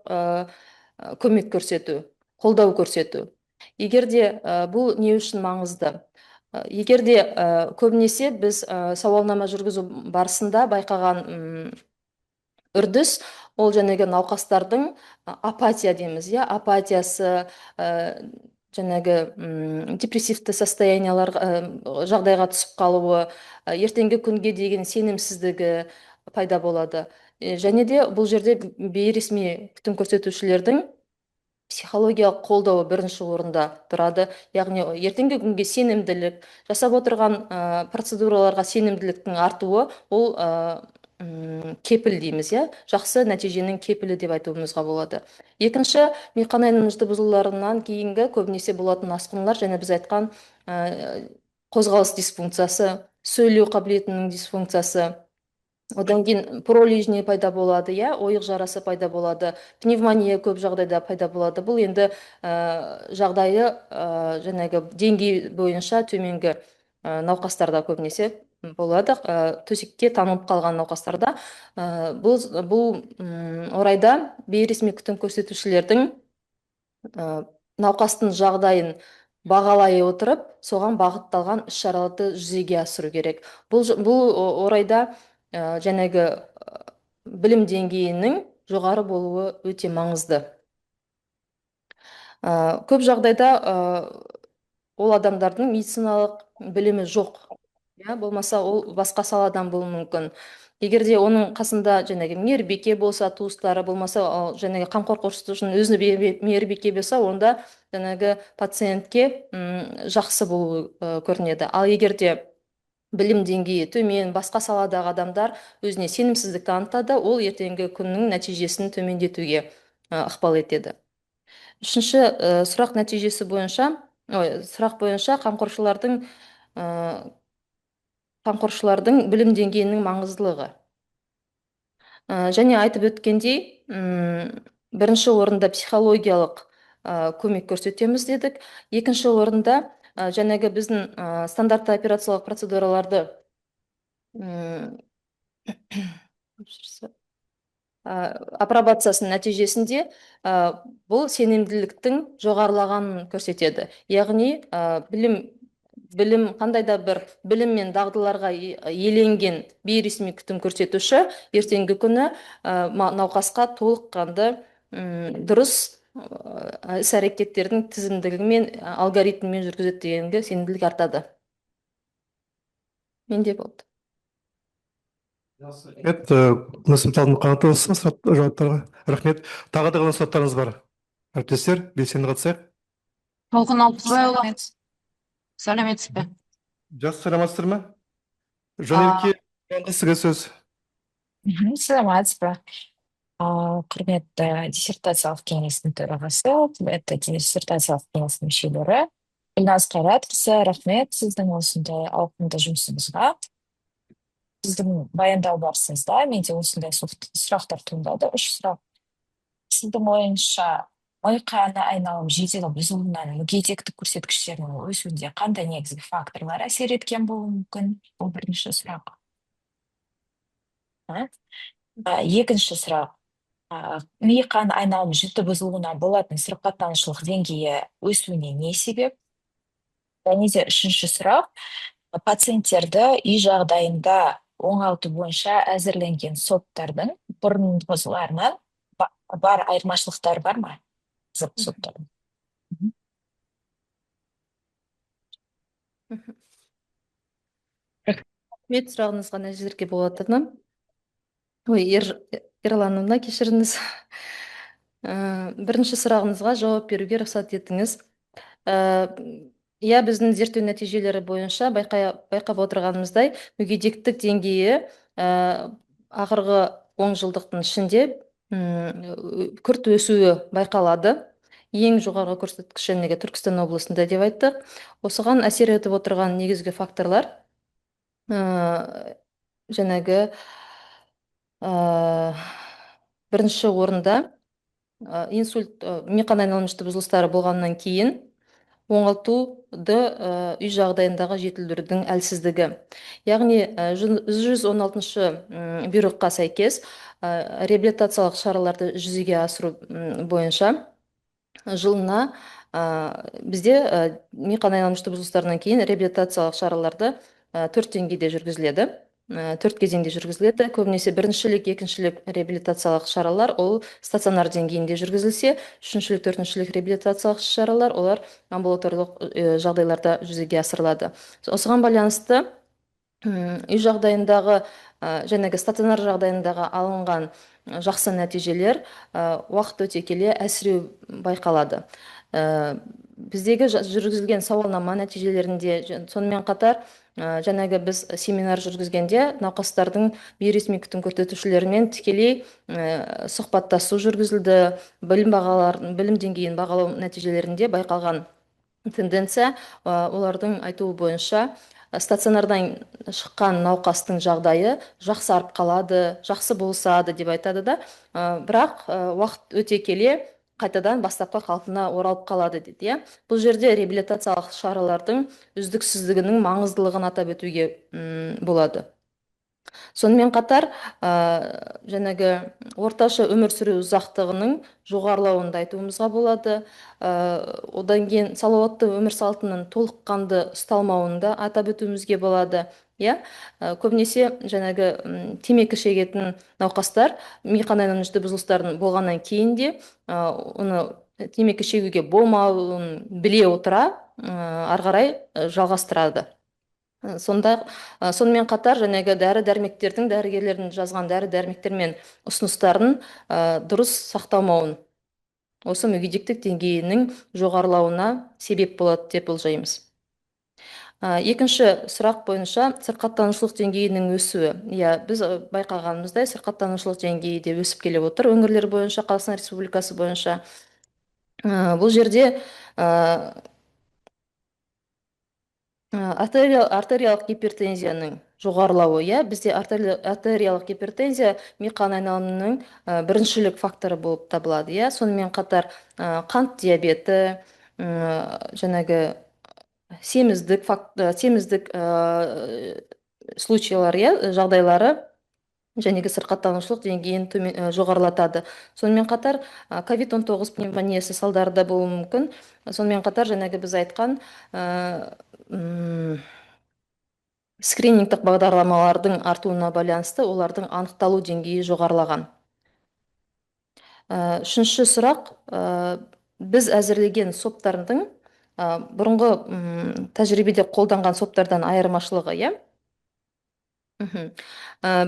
көмек көрсету, қолдау көрсету. Егер де бұл не үшін маңызды? Егер де көбінесе біз сауалнама жүргізу барысында байқаған үрдіс, ол жаңағы науқастардың апатия дейміз, апатиясы, жаңағы депрессивті жағдайға түсіп қалуы, ертеңгі күнге деген сенімсіздігі пайда болады. Және де бұл жерде бейресми күтім көрсетушілердің психологиялық қолдауы бірінші орында тұрады. Яғни ертеңгі күнге сенімділік, жасап отырған процедураларға сенімділіктің артуы, ол кепіл дейміз, жақсы нәтиженің кепілі деп айтуымызға болады. Екінші, ми қан айналымышты бұзылуларынан кейінгі көбінесе болатын асқынулар, және біз айтқан қозғалыс дисфункциясы, сөйлеу қабілетінің дисфункциясы, одан кейін пролежний пайда болады, ойық жарасы пайда болады, пневмония көп жағдайда пайда болады. Бұл енді жағдайы жаңағы деңгей бойынша төменгі науқастарда көбінесе болады, төсекке танылып қалған науқастарда. Бұл орайда бейресми күтім көрсетушілердің науқастың жағдайын бағалай отырып, соған бағытталған іс-шараларды жүзеге асыру керек. Бұл орайда жаңағы білім деңгейінің жоғары болуы өте маңызды. Көп жағдайда ол адамдардың медициналық білімі жоқ, болмаса ол басқа саладан болуы мүмкін. Егер де оның қасында жаңағы мейірбике болса, туыстары болмаса, жаңағы қамқор көрсетушінің өзіне мейірбике болса, онда жаңағы пациентке жақсы болуы көрінеді. Ал егер де білім деңгейі төмен, басқа саладағы адамдар өзіне сенімсіздік танытады, ол ертеңгі күннің нәтижесін төмендетуге ықпал етеді. Үшінші сұрақ бойынша қамқоршылардың білім деңгейінің маңыздылығы. Және айтып өткендей, бірінші орында психологиялық көмек көрсетеміз дедік. Екінші орында жаңағы біздің стандартты операциялық процедураларды апробациясының нәтижесінде бұл сенімділіктің жоғарылағанын көрсетеді. Яғни білім қандай да бір білім мен дағдыларға еленген бейресми күтім көрсетуші ертеңгі күні науқасқа толыққанды дұрыс іс-әрекеттердің тізімділігімен, алгоритмімен жүргізеді дегенге сенімділік артады. Менде болды. Насымталдың қанаты жауаптарға рахмет. Тағы да ғана сұрақтарыңыз бар. Әріптестер, белсенді қатысайық. Толқын Алпысбайұлы, сәлеметсіз бе? Жақсы, саламатсыздар ма? Жанерке, сізге сөз. Сәлеметсіз бе? Құрметті диссертациялық кеңестің төрағасы, құрметті диссертациялық кеңестің мүшелері, Гүлназ Қайратқызы, рахмет сіздің осындай ауқымды жұмысыңызға. Сіздің баяндау барысыңызда менде осындай сұрақтар туындады. 3 сұрақ. Сіздің ойыңызша, ойқаны айналым жедел бұзылуынан мүгедектік көрсеткіштерінің өсуінде қандай негізгі факторлар әсер еткен болуы мүмкін? Бұл бірінші сұрақ. Екінші сұрақ. Ми қан айналымы жіті бұзылуынан болатын сырқаттанушылық деңгейі өсуіне не себеп? Және де үшінші сұрақ. Пациенттерді үй жағдайында оңалту бойынша әзірленген соттардың бұрынғыларынан бар айырмашылықтар бар ма? Соттардың. Рахмет, сұрағыңызға нәтижелерге болатыны. Ой, Ерланымна, кешіріңіз. Бірінші сұрағыңызға жауап беруге рұқсат етіңіз. Иә, біздің зерттеу нәтижелері бойынша байқап отырғанымыздай, мүгедектік деңгейі ақырғы 10 жылдықтың ішінде күрт өсуі байқалады. Ең жоғарғы көрсеткіш жәнегі Түркістан облысында деп айттық. Осыған әсер етіп отырған негізгі факторлар жәнегі бірінші орында инсульт, ми қан айналым жіті бұзылыстары болғаннан кейін оңалтуды үй жағдайындағы жетілдірудің әлсіздігі. Яғни 116-шы бұйрыққа сәйкес реабилитациялық шараларды жүзеге асыру бойынша жылына бізде ми қан айналым жіті бұзылыстарынан кейін реабилитациялық шараларды 4 деңгейде жүргізіледі. 4 кезеңде жүргізіледі. Көбінесе біріншілік, екіншілік реабилитациялық шаралар ол стационар деңгейінде жүргізілсе, үшіншілік, төртіншілік реабилитациялық шаралар олар амбулаторлық жағдайларда жүзеге асырылады. Осыған байланысты үй жағдайындағы жәнегі стационар жағдайындағы алынған жақсы нәтижелер уақыт өте келе әсіреу байқалады. Біздегі жүргізілген сауалнама нәтижелерінде сонымен қатар жаңағы біз семинар жүргізгенде науқастардың бейресми күтім көрсетушілерімен тікелей сұхбаттасу жүргізілді. Білім деңгейін бағалау нәтижелерінде байқалған тенденция олардың айтуы бойынша стационардан шыққан науқастың жағдайы жақсарып қалады, жақсы болсады деп айтады да, бірақ уақыт өте келе қайтадан бастапқы қалпына оралып қалады дейді. Бұл жерде реабилитациялық шаралардың үздіксіздігінің маңыздылығын атап өтуге болады. Сонымен қатар, жаңағы орташа өмір сүру ұзақтығының жоғарылауын айтуымызға болады. Одан кейін салауатты өмір салтының толыққанды ұсталмауын да атап өтуімізге болады. Көбінесе жаңағы темекі шегетін науқастар ми қан айналым жіті бұзылыстарын болғаннан кейін де оны темекі шегуге болмауын біле отыра ары қарай жалғастырады. Сонымен қатар жаңағы дәрі-дәрмектердің, дәрігерлердің жазған дәрі-дәрмектер мен ұсыныстарын дұрыс сақталмауын осы мүгедектік деңгейінің жоғарылауына себеп болады деп болжаймыз. Екінші сұрақ бойынша сырқаттанушылық деңгейінің өсуі. Біз байқағанымыздай сырқаттанушылық деңгейі де өсіп келіп отыр өңірлер бойынша, Қазақстан Республикасы бойынша. Бұл жерде артериялық гипертензияның жоғарылауы. Бізде артериялық гипертензия ми қан айналымының біріншілік факторы болып табылады. Сонымен қатар қант диабеті, жаңағы семіздік случайлар, жағдайлары жәнегі сырқаттанушылық деңгейін жоғарылатады. Сонымен қатар COVID-19 пневмониясы салдары да болуы мүмкін. Сонымен қатар жәнегі біз айтқан скринингтік бағдарламалардың артуына байланысты олардың анықталу деңгейі жоғарылаған. Үшінші сұрақ, біз әзірлеген соптардың бұрынғы тәжірибеде қолданған соптардан айырмашылығы.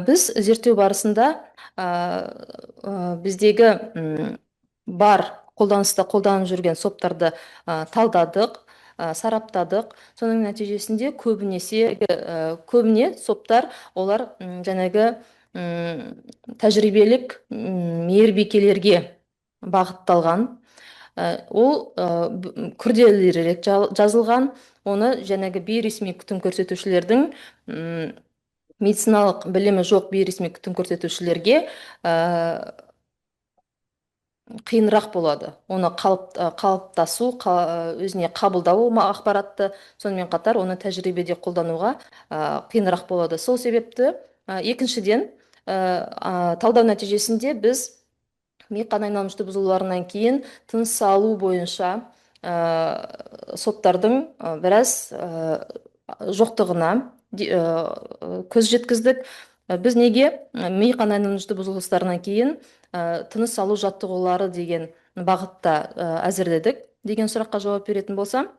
Біз зерттеу барысында біздегі бар қолданыста қолданып жүрген соптарды талдадық, сараптадық. Соның нәтижесінде көбіне соптар олар жаңағы тәжірибелік мейірбикелерге бағытталған. Ол күрделірек жазылған, оны жәнегі бейресми күтім көрсетушілердің медициналық білімі жоқ бейресми күтім көрсетушілерге қиынырақ болады. Оны қалыптасу, өзіне қабылдау ақпаратты, сонымен қатар оны тәжірибеде қолдануға қиынырақ болады. Сол себепті екіншіден талдау нәтижесінде біз ми қан айналым бұзылуларынан кейін тыныс алу бойынша соттардың біраз жоқтығына көз жеткіздік. Біз неге ми қан айналым бұзылыстарынан кейін тыныс алу жаттығулары деген бағытта әзірледік деген сұраққа жауап беретін болсам,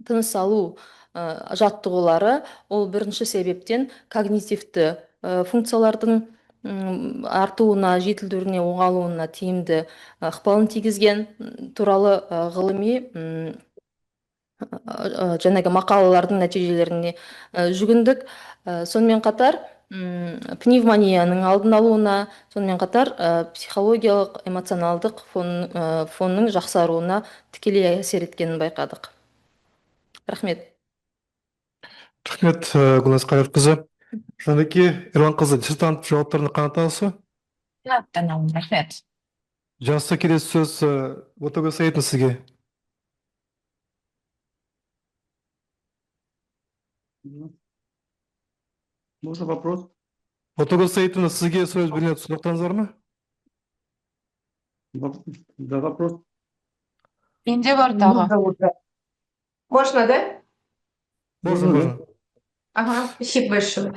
тыныс алу жаттығулары ол бірінші себептен когнитивті функциялардың артуына, жетілдіруіне, оңалуына тиімді ықпалын тигізген туралы ғылыми жаңағы мақалалардың нәтижелеріне жүгіндік. Сонымен қатар пневмонияның алдын алуына, сонымен қатар психологиялық, эмоционалдық фонның жақсаруына тікелей әсер еткенін байқадық. Рахмет. Рахмет, Гүлназ Қалиевқызы. Жанеке Ерлан-қызы, диссертант жауаптарына қанатасыз? Қанаттанамын, рахмет. Жақсы, келесі сөз Ботагөз Саитова сізге. Можно вопрос? Ботагөз Саитовна, сізге сөз беріледі, сұрақтарыңыз бар ма? Да, вопрос. Менде бар тағы. Можно, да? Можно. Ага, спасибо большое.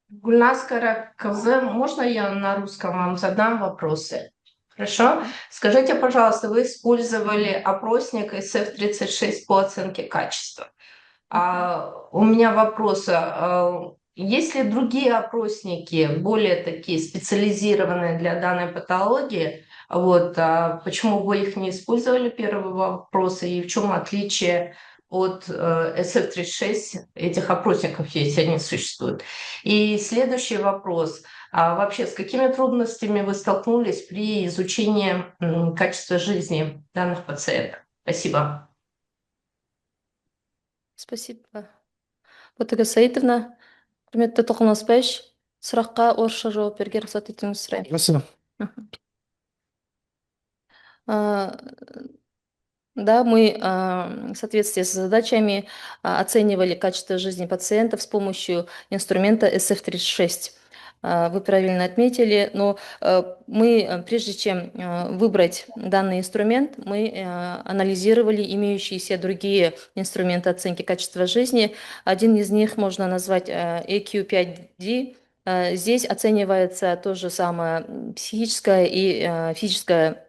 Гульназ Каракозы, можно я на русском вам задам вопросы? Хорошо. Скажите, пожалуйста, вы использовали опросник SF-36 по оценке качества. У меня вопрос. Есть ли другие опросники, более такие специализированные для данной патологии? Почему вы их не использовали, первый вопрос, и в чем отличие от SF-36 этих опросников, если они существуют? И следующий вопрос. Вообще, с какими трудностями вы столкнулись при изучении качества жизни данных пациентов? Спасибо. Спасибо. Ботагөз Саитовна, құрметті Толқынасбаевич, сұраққа орысша жауап беруге рұқсат етуіңізді сұраймын. Спасибо. Да, мы в соответствии с задачами оценивали качество жизни пациентов с помощью инструмента SF-36. Вы правильно отметили, но мы, прежде чем выбрать данный инструмент, мы анализировали имеющиеся другие инструменты оценки качества жизни. Один из них можно назвать EQ5D. Здесь оценивается то же самое психическое и физическое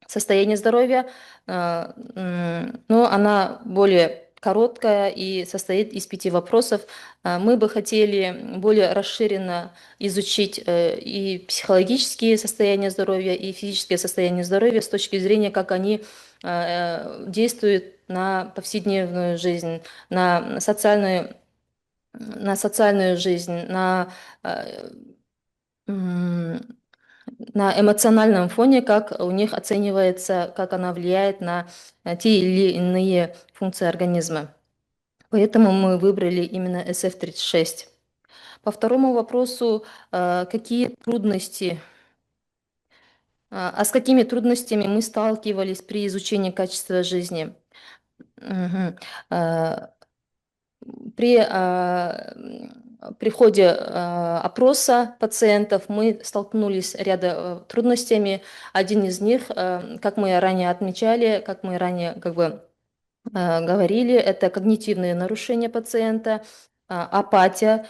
состояние здоровья, но она более короткая и состоит из 5 вопросов. Мы бы хотели более расширенно изучить и психологические состояния здоровья, и физическое состояние здоровья с точки зрения, как они действуют на повседневную жизнь, на социальную жизнь, на эмоциональном фоне, как у них оценивается, как она влияет на те или иные функции организма. Поэтому мы выбрали именно SF-36. По второму вопросу, какие трудности, с какими трудностями мы сталкивались при изучении качества жизни? При ходе опроса пациентов мы столкнулись с рядом трудностями. Один из них, как мы ранее отмечали, как мы ранее говорили, это когнитивные нарушения пациента, апатия,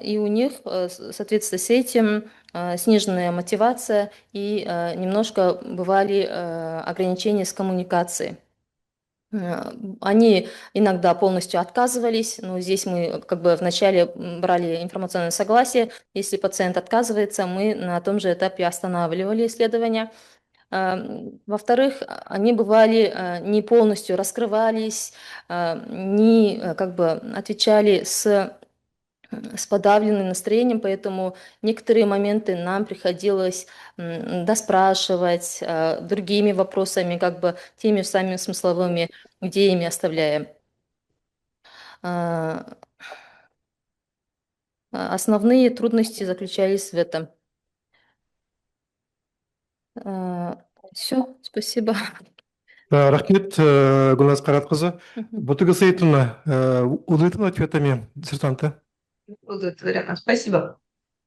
и у них, соответственно, с этим сниженная мотивация и немножко бывали ограничения с коммуникацией. Они иногда полностью отказывались, но здесь мы вначале брали информационное согласие. Если пациент отказывается, мы на том же этапе останавливали исследования. Во-вторых, они бывали не полностью раскрывались, не отвечали с с подавленным настроением, поэтому некоторые моменты нам приходилось доспрашивать другими вопросами, как бы теми самыми смысловыми идеями оставляя. Основные трудности заключались в этом. Все, спасибо. Рахмет, Гүлназ Қайратқызы. Мгм. Ботыга Саитовна, удовлетворены ответами диссертанта? Удовлетворена. Спасибо.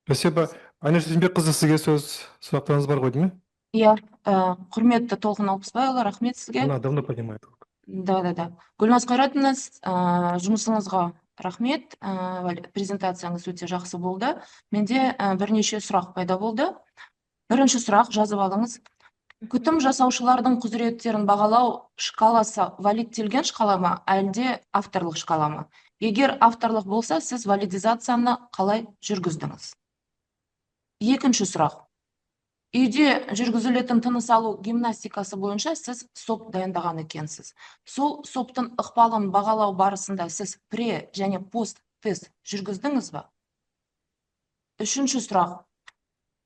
Спасибо. Айнаш Сізбекқызы, сізге сөз, сұрақтарыңыз бар ғой, деймін? Иә, құрметті Толқын Алпысбайұлы, рахмет сізге. Она давно понимает. Да. Гүлназ Қайратовна, жұмысыңызға рахмет. Презентацияңыз өте жақсы болды. Менде бірнеше сұрақ пайда болды. Бірінші сұрақ, жазып алыңыз. Күтім жасаушылардың құзыреттерін бағалау шкаласы валидтелген шкала ма, әлде авторлық шкала ма? Егер авторлық болса, сіз валидизацияны қалай жүргіздіңіз? Екінші сұрақ. Үйде жүргізілетін тыныс алу гимнастикасы бойынша сіз соп дайындаған екенсіз. Сол соптың ықпалын бағалау барысында сіз пре және пост тест жүргіздіңіз ба? Үшінші сұрақ.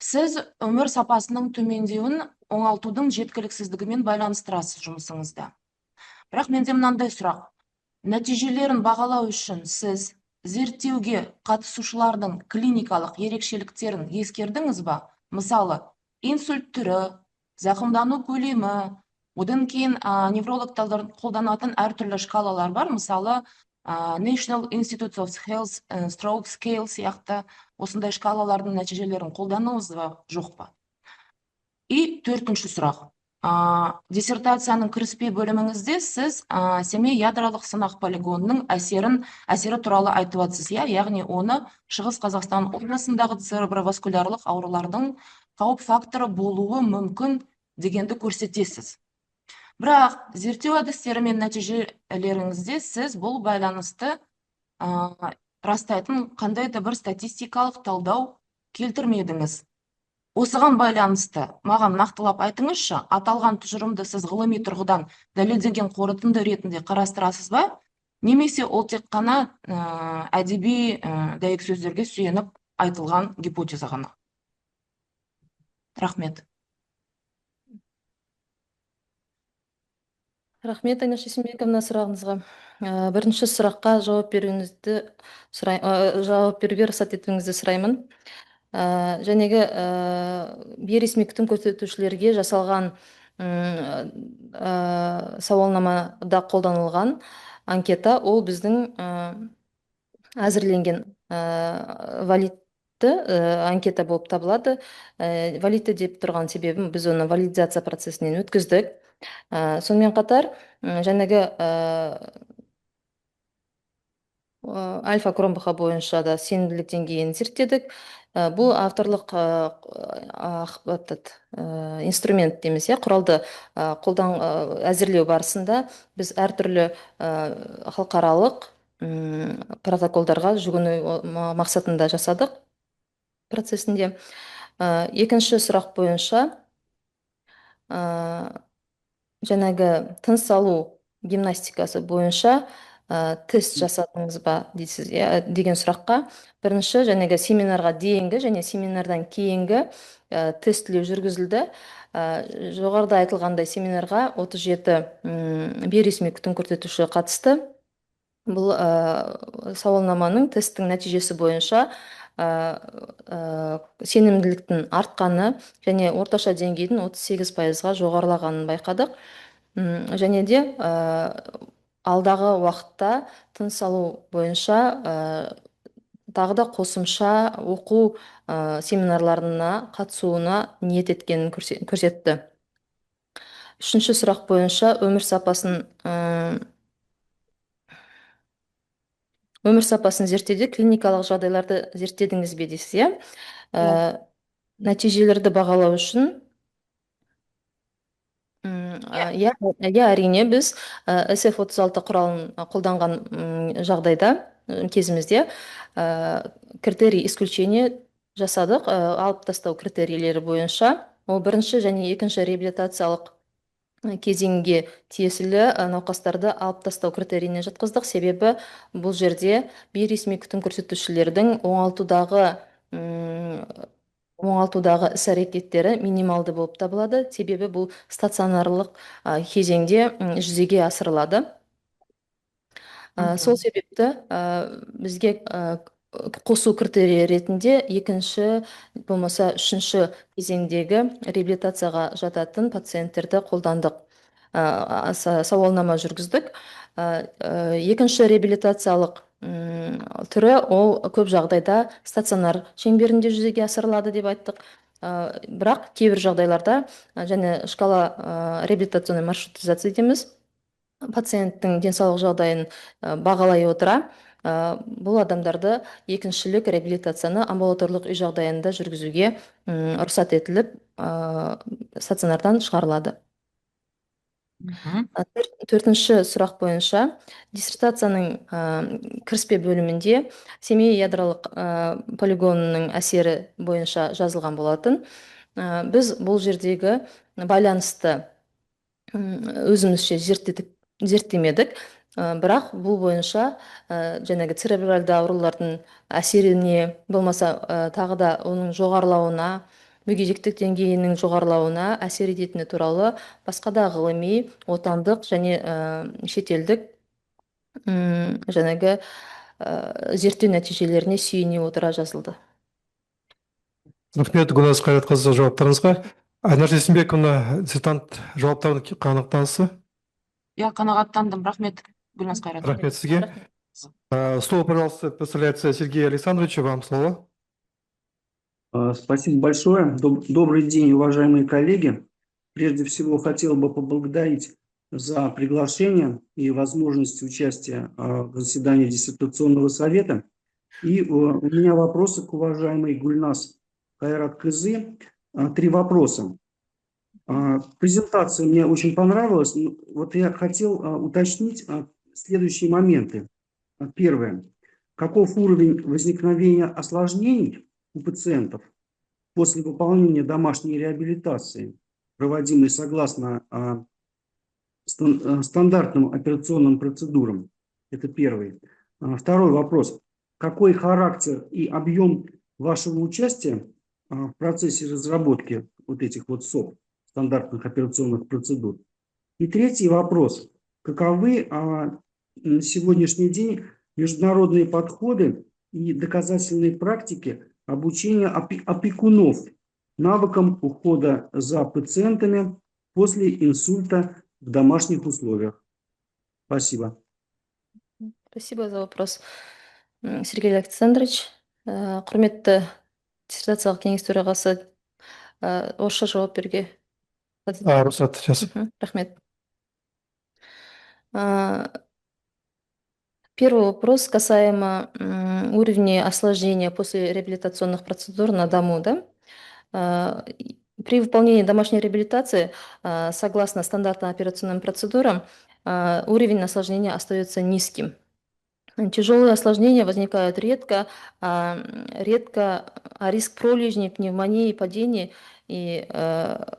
Сіз өмір сапасының төмендеуін оңалтудың жеткіліксіздігімен байланыстырасыз жұмысыңызда. Бірақ менде мынандай сұрақ. Нәтижелерін бағалау үшін сіз зерттеуге қатысушылардың клиникалық ерекшеліктерін ескердіңіз ба? Мысалы, инсульт түрі, зақымдану көлемі, одан кейін неврологтардың қолданатын әртүрлі шкалалар бар. Мысалы, National Institute of Health Stroke Scale сияқты осындай шкалалардың нәтижелерін қолданыңыз ба, жоқ па? И төртінші сұрақ. Диссертацияның кіріспе бөліміңізде сіз Семей ядролық сынақ полигонының әсері туралы айтып жатсыз, яғни оны Шығыс Қазақстан облысындағы цереброваскулярлық аурулардың қауіп факторы болуы мүмкін дегенді көрсетесіз. Бірақ зерттеу әдістері мен нәтижелеріңізде сіз бұл байланысты растайтын қандай да бір статистикалық талдау келтірмедіңіз. Осыған байланысты маған нақтылап айтыңызшы, аталған тұжырымды сіз ғылыми тұрғыдан дәлелденген қорытынды ретінде қарастырасыз ба? Немесе ол тек қана әдеби дәйексөздерге сүйеніп айтылған гипотеза ғана? Рахмет. Рахмет, Айнаш Есенбековна, сұрағыңызға. Бірінші сұраққа жауап беруге рұқсат етуіңізді сұраймын. Жәнегі бейресми күтім көрсетушілерге жасалған сауалнамада қолданылған анкета, ол біздің әзірленген валидті анкета болып табылады. Валидті деп тұрған себебім, біз оны валидизация процесінен өткіздік. Сонымен қатар, жәнегі альфа-кромбаха бойынша да сенімділік деңгейін зерттедік. Бұл авторлық инструмент дейміз, құралды әзірлеу барысында біз әртүрлі халықаралық протоколдарға жүгіну мақсатында жасадық процесінде. Екінші сұрақ бойынша жаңағы тыныс алу гимнастикасы бойынша тест жасадыңыз ба дейсіз, деген сұраққа бірінші жаңағы семинарға дейінгі және семинардан кейінгі тестілеу жүргізілді. Жоғарыда айтылғандай семинарға 37 бейресми күтім көрсетуші қатысты. Бұл сауалнаманың тесттің нәтижесі бойынша сенімділіктің артқаны және орташа деңгейдің 38%-ға жоғарылағанын байқадық. Және де алдағы уақытта тыныс алу бойынша тағы да қосымша оқу семинарларына қатысуына ниет еткенін көрсетті. Үшінші сұрақ бойынша өмір сапасын зерттеуде клиникалық жағдайларды зерттедіңіз бе дейсіз, нәтижелерді бағалау үшін әрине біз SF36 құралын қолданған жағдайда кезімізде критерий исключение жасадық. Алып тастау критерийлері бойынша ол бірінші және екінші реабилитациялық кезеңге тиесілі науқастарды алып тастау критерийіне жатқыздық. Себебі бұл жерде бейресми күтім көрсетушілердің оңалтудағы іс-әрекеттері минималды болып табылады. Себебі бұл стационарлық кезеңде жүзеге асырылады. Сол себепті бізге қосу критерийі ретінде екінші болмаса үшінші кезеңдегі реабилитацияға жататын пациенттерді қолдандық. Сауалнама жүргіздік. Екінші реабилитациялық түрі ол көп жағдайда стационар шеңберінде жүзеге асырылады деп айттық. Бірақ кейбір жағдайларда және шкала реабилитационной маршрутизация дейміз, пациенттің денсаулық жағдайын бағалай отыра, бұл адамдарды екіншілік реабилитацияны амбулаторлық үй жағдайында жүргізуге рұқсат етіліп, стационардан шығарылады. Төртінші сұрақ бойынша диссертацияның кіріспе бөлімінде Семей ядролық полигонының әсері бойынша жазылған болатын. Біз бұл жердегі байланысты өзімізше зерттемедік, бірақ бұл бойынша жаңағы церебральды аурулардың әсеріне, болмаса тағы да оның жоғарылауына, мүгедектік деңгейінің жоғарылауына әсер ететіні туралы басқа да ғылыми, отандық және шетелдік жаңағы зерттеу нәтижелеріне сүйене отыра жазылды. Рахмет, Гүлназ Қайратқызы, жауаптарыңызға. Айнар Есімбековна, диссертант жауаптарын қанықтаңызсы. Я қанағаттандым. Рахмет, Гүлназ Қайрат. Рахмет сізге. Слово, пожалуйста, представляется Сергею Александровичу, вам слово. Спасибо большое. Добрый день, уважаемые коллеги. Прежде всего, хотел бы поблагодарить за приглашение и возможность участия в заседании диссертационного совета. И у меня вопросы к уважаемой Гульназ Кайраткызы. 3 вопроса. Презентация мне очень понравилась. Вот я хотел уточнить следующие моменты. Первое. Каков уровень возникновения осложнений у пациентов после выполнения домашней реабилитации, проводимой согласно стандартным операционным процедурам? Это первый. Второй вопрос. Какой характер и объем вашего участия в процессе разработки вот этих вот СОП, стандартных операционных процедур? И третий вопрос. Каковы на сегодняшний день международные подходы и доказательные практики обучения опекунов навыкам ухода за пациентами после инсульта в домашних условиях? Спасибо. Спасибо за вопрос, Сергей Александрович. Құрметті диссертациялық кеңес төрағасы, орысша жауап беруге. Рұқсат, сейчас. Рахмет. Первый вопрос касаемо уровня осложнения после реабилитационных процедур на дому. Да? При выполнении домашней реабилитации, согласно стандартным операционным процедурам, уровень осложнения остается низким. Тяжелые осложнения возникают редко, а риск пролежней, пневмонии, падений, и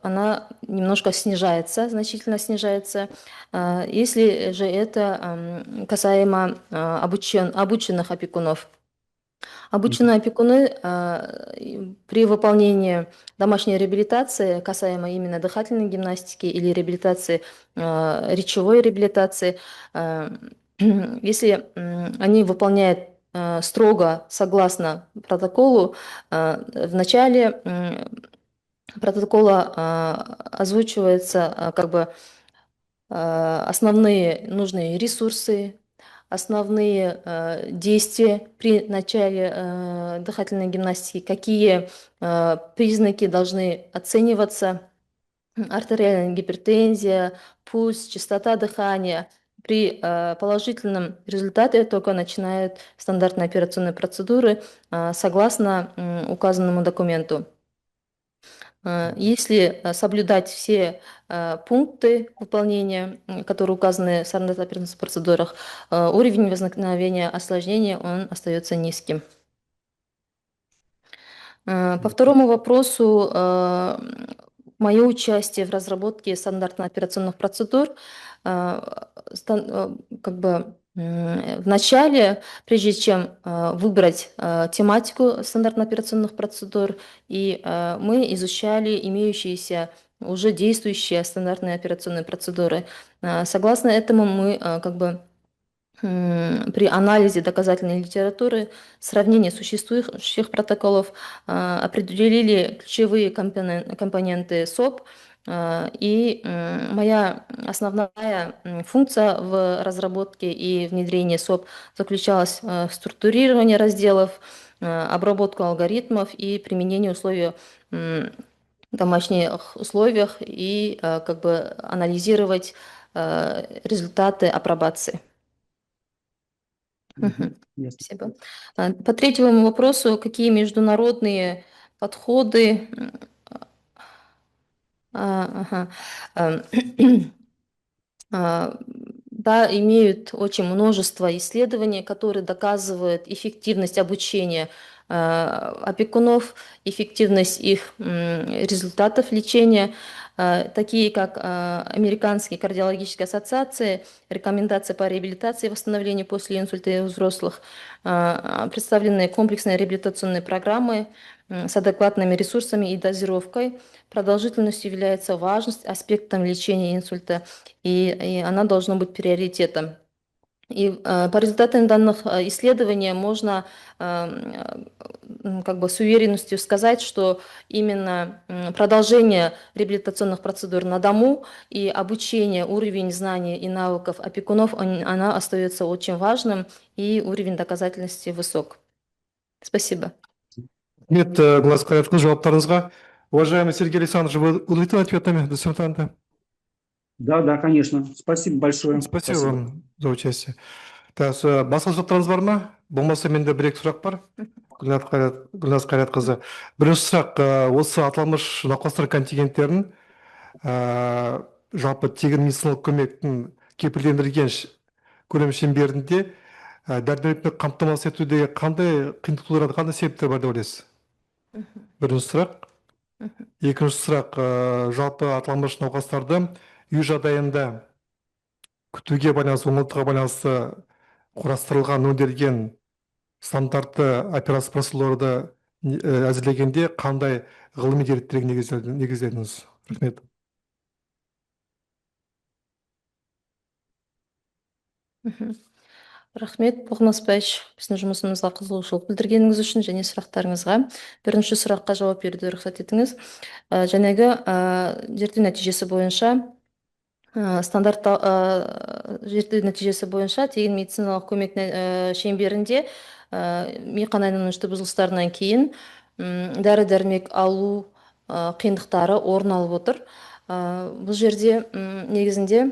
она немножко снижается, значительно снижается. Если же это касаемо обученных опекунов. Обученные опекуны при выполнении домашней реабилитации, касаемо именно дыхательной гимнастики или реабилитации, речевой реабилитации, если они выполняют строго согласно протоколу, в начале протокола озвучиваются как бы основные нужные ресурсы, основные действия при начале дыхательной гимнастики, какие признаки должны оцениваться, артериальная гипертензия, пульс, частота дыхания. При положительном результате только начинают стандартные операционные процедуры согласно указанному документу. Если соблюдать все пункты выполнения, которые указаны в стандартных операционных процедурах, уровень возникновения осложнений он остается низким. По второму вопросу мое участие в разработке стандартных операционных процедур, как бы в начале, прежде чем выбрать тематику стандартных операционных процедур, и мы изучали имеющиеся уже действующие стандартные операционные процедуры. Согласно этому мы как бы при анализе доказательной литературы, сравнении существующих протоколов определили ключевые компоненты СОП. И моя основная функция в разработке и внедрении СОП заключалась в структурировании разделов, обработку алгоритмов и применении условий домашних условиях и как бы анализировать результаты апробации. Ясно. Спасибо. По третьему вопросу, какие международные подходы? Ага. Да, имеют очень множество исследований, которые доказывают эффективность обучения опекунов, эффективность их результатов лечения, такие как Американские кардиологические ассоциации, рекомендации по реабилитации и восстановлению после инсульта у взрослых, представленные комплексные реабилитационные программы с адекватными ресурсами и дозировкой. Продолжительность является важным аспектом лечения инсульта, и она должна быть приоритетом. И по результатам данных исследований можно как бы с уверенностью сказать, что именно продолжение реабилитационных процедур на дому и обучение, уровень знаний и навыков опекунов, она остается очень важным, и уровень доказательности высок. Спасибо. Рахмет, Гүлназ Қайратқызы, жауаптарыңызға. Уважаемый Сергей Александрович, вы удовлетворены ответами диссертанта? Да, конечно. Спасибо большое. Спасибо вам за участие. Так, басқа сұрақтарыңыз бар ма? Болмаса менде бір-екі сұрақ бар. Гүлназ Қайратқызы. Бірінші сұрақ, осы аталмыш науқастар контингенттерін жалпы тегін медициналық көмектің кепілдендірілген көлем шеңберінде дәрі-дәрмекпен қамтамасыз етуде қандай қиындық тудырады, қандай себептер бар деп ойлайсыз? Бірінші сұрақ. Екінші сұрақ, жалпы аталмыш науқастарды үй жағдайында күтуге байланысты, оңалтуға байланысты құрастырылған, өңделген стандартты операция процедураларды әзірлегенде қандай ғылыми деректерге негіздедіңіз? Рахмет. Рахмет, Бұғынасбаевич, біздің жұмысымызға қызығушылық білдіргеніңіз үшін және сұрақтарыңызға. Бірінші сұраққа жауап беруді рұқсат етіңіз. Жаңағы зерттеу нәтижесі бойынша зерттеу нәтижесі бойынша тегін медициналық көмек шеңберінде ми қан айналымы бұзылыстарынан кейін дәрі-дәрмек алу қиындықтары орын алып отыр. Бұл жерде негізінде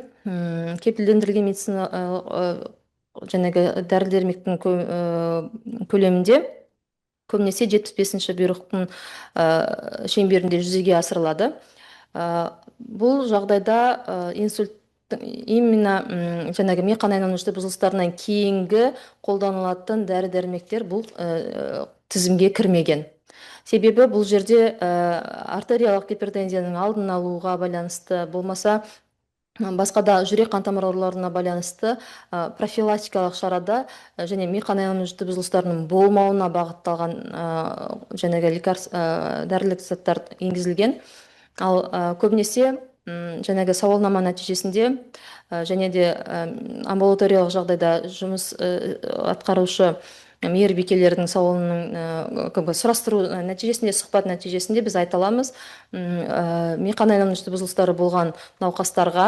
кепілдендірілген медицина жаңағы дәрі-дәрмектің көлемінде көбінесе 75-ші бұйрықтың шеңберінде жүзеге асырылады. Бұл жағдайда инсульт именно жаңағы ми қан айналымы бұзылыстарынан кейінгі қолданылатын дәрі-дәрмектер бұл тізімге кірмеген. Себебі бұл жерде артериялық гипертензияның алдын алуға байланысты, болмаса басқа да жүрек қан тамыр ауруларына байланысты профилактикалық шарада және ми қан айналымы бұзылыстарының болмауына бағытталған жаңағы дәрілік заттар енгізілген. Ал көбінесе жаңағы сауалнама нәтижесінде және де амбулаториялық жағдайда жұмыс атқарушы мейірбикелердің сауалының сұрастыру нәтижесінде, сұхбат нәтижесінде біз айта аламыз, ми қан айналымы бұзылыстары болған науқастарға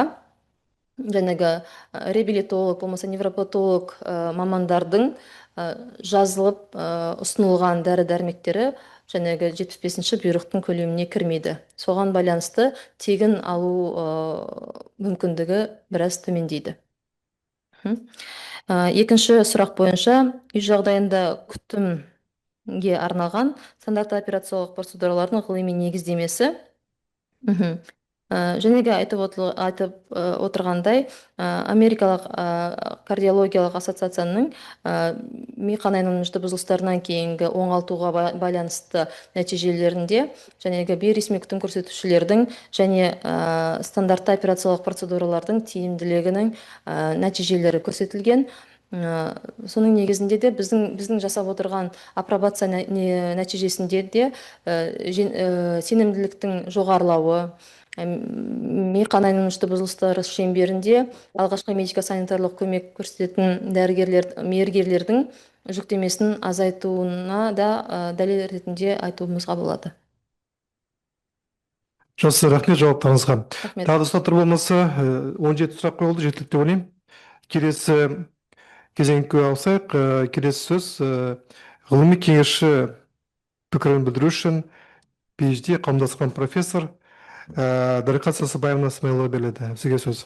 жаңағы реабилитолог, болмаса невропатолог мамандардың жазылып ұсынылған дәрі-дәрмектері жаңағы 75-ші бұйрықтың көлеміне кірмейді. Соған байланысты тегін алу мүмкіндігі біраз төмендейді. Екінші сұрақ бойынша, үй жағдайында күтімге арналған стандарт операциялық процедуралардың ғылыми негіздемесі. Женеге айтып отырғандай, Америкалық кардиологиялық ассоциацияның ми қан айналым бұзылыстарынан кейінгі оңалтуға байланысты нәтижелерінде жәнегі бейресми күтім көрсетушілердің және стандартты операциялық процедуралардың тиімділігінің нәтижелері көрсетілген. Соның негізінде де біздің жасап отырған апробация нәтижесінде де сенімділіктің жоғарылауы, ми қан айналым бұзылыстары шеңберінде алғашқы медико санитарлық көмек көрсететін мейіргерлердің жүктемесін азайтуына да дәлел ретінде айтуымызға болады. Жақсы, рахмет жауаптарыңызға. Рахмет. Тағы да сұрақтар болмаса, 17 сұрақ қойылды, жеткілікті деп ойлаймын. Келесі кезеңге ауысайық. Келесі сөз ғылыми кеңесші пікірін білдіру үшін PhD қауымдастырған профессор Дариға Сансыбаевна Смаилова беріледі. Сізге сөз.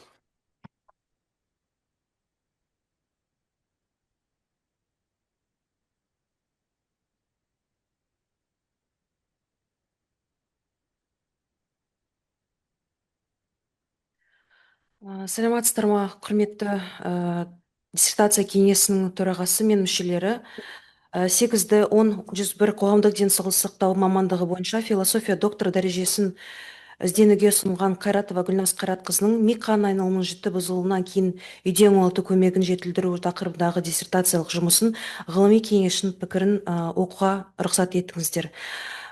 Саламатсыздар ма, құрметті диссертация кеңесінің төрағасы мен мүшелері. 8-10-101 қоғамдық денсаулық сақтау мамандығы бойынша философия докторы дәрежесін ізденуге ұсынған Қайратова Гүлназ Қайратқызының ми қан айналымының жіті бұзылуынан кейін үйде оңалту көмегін жетілдіру тақырыбындағы диссертациялық жұмысын ғылыми кеңесшінің пікірін оқуға рұқсат етіңіздер.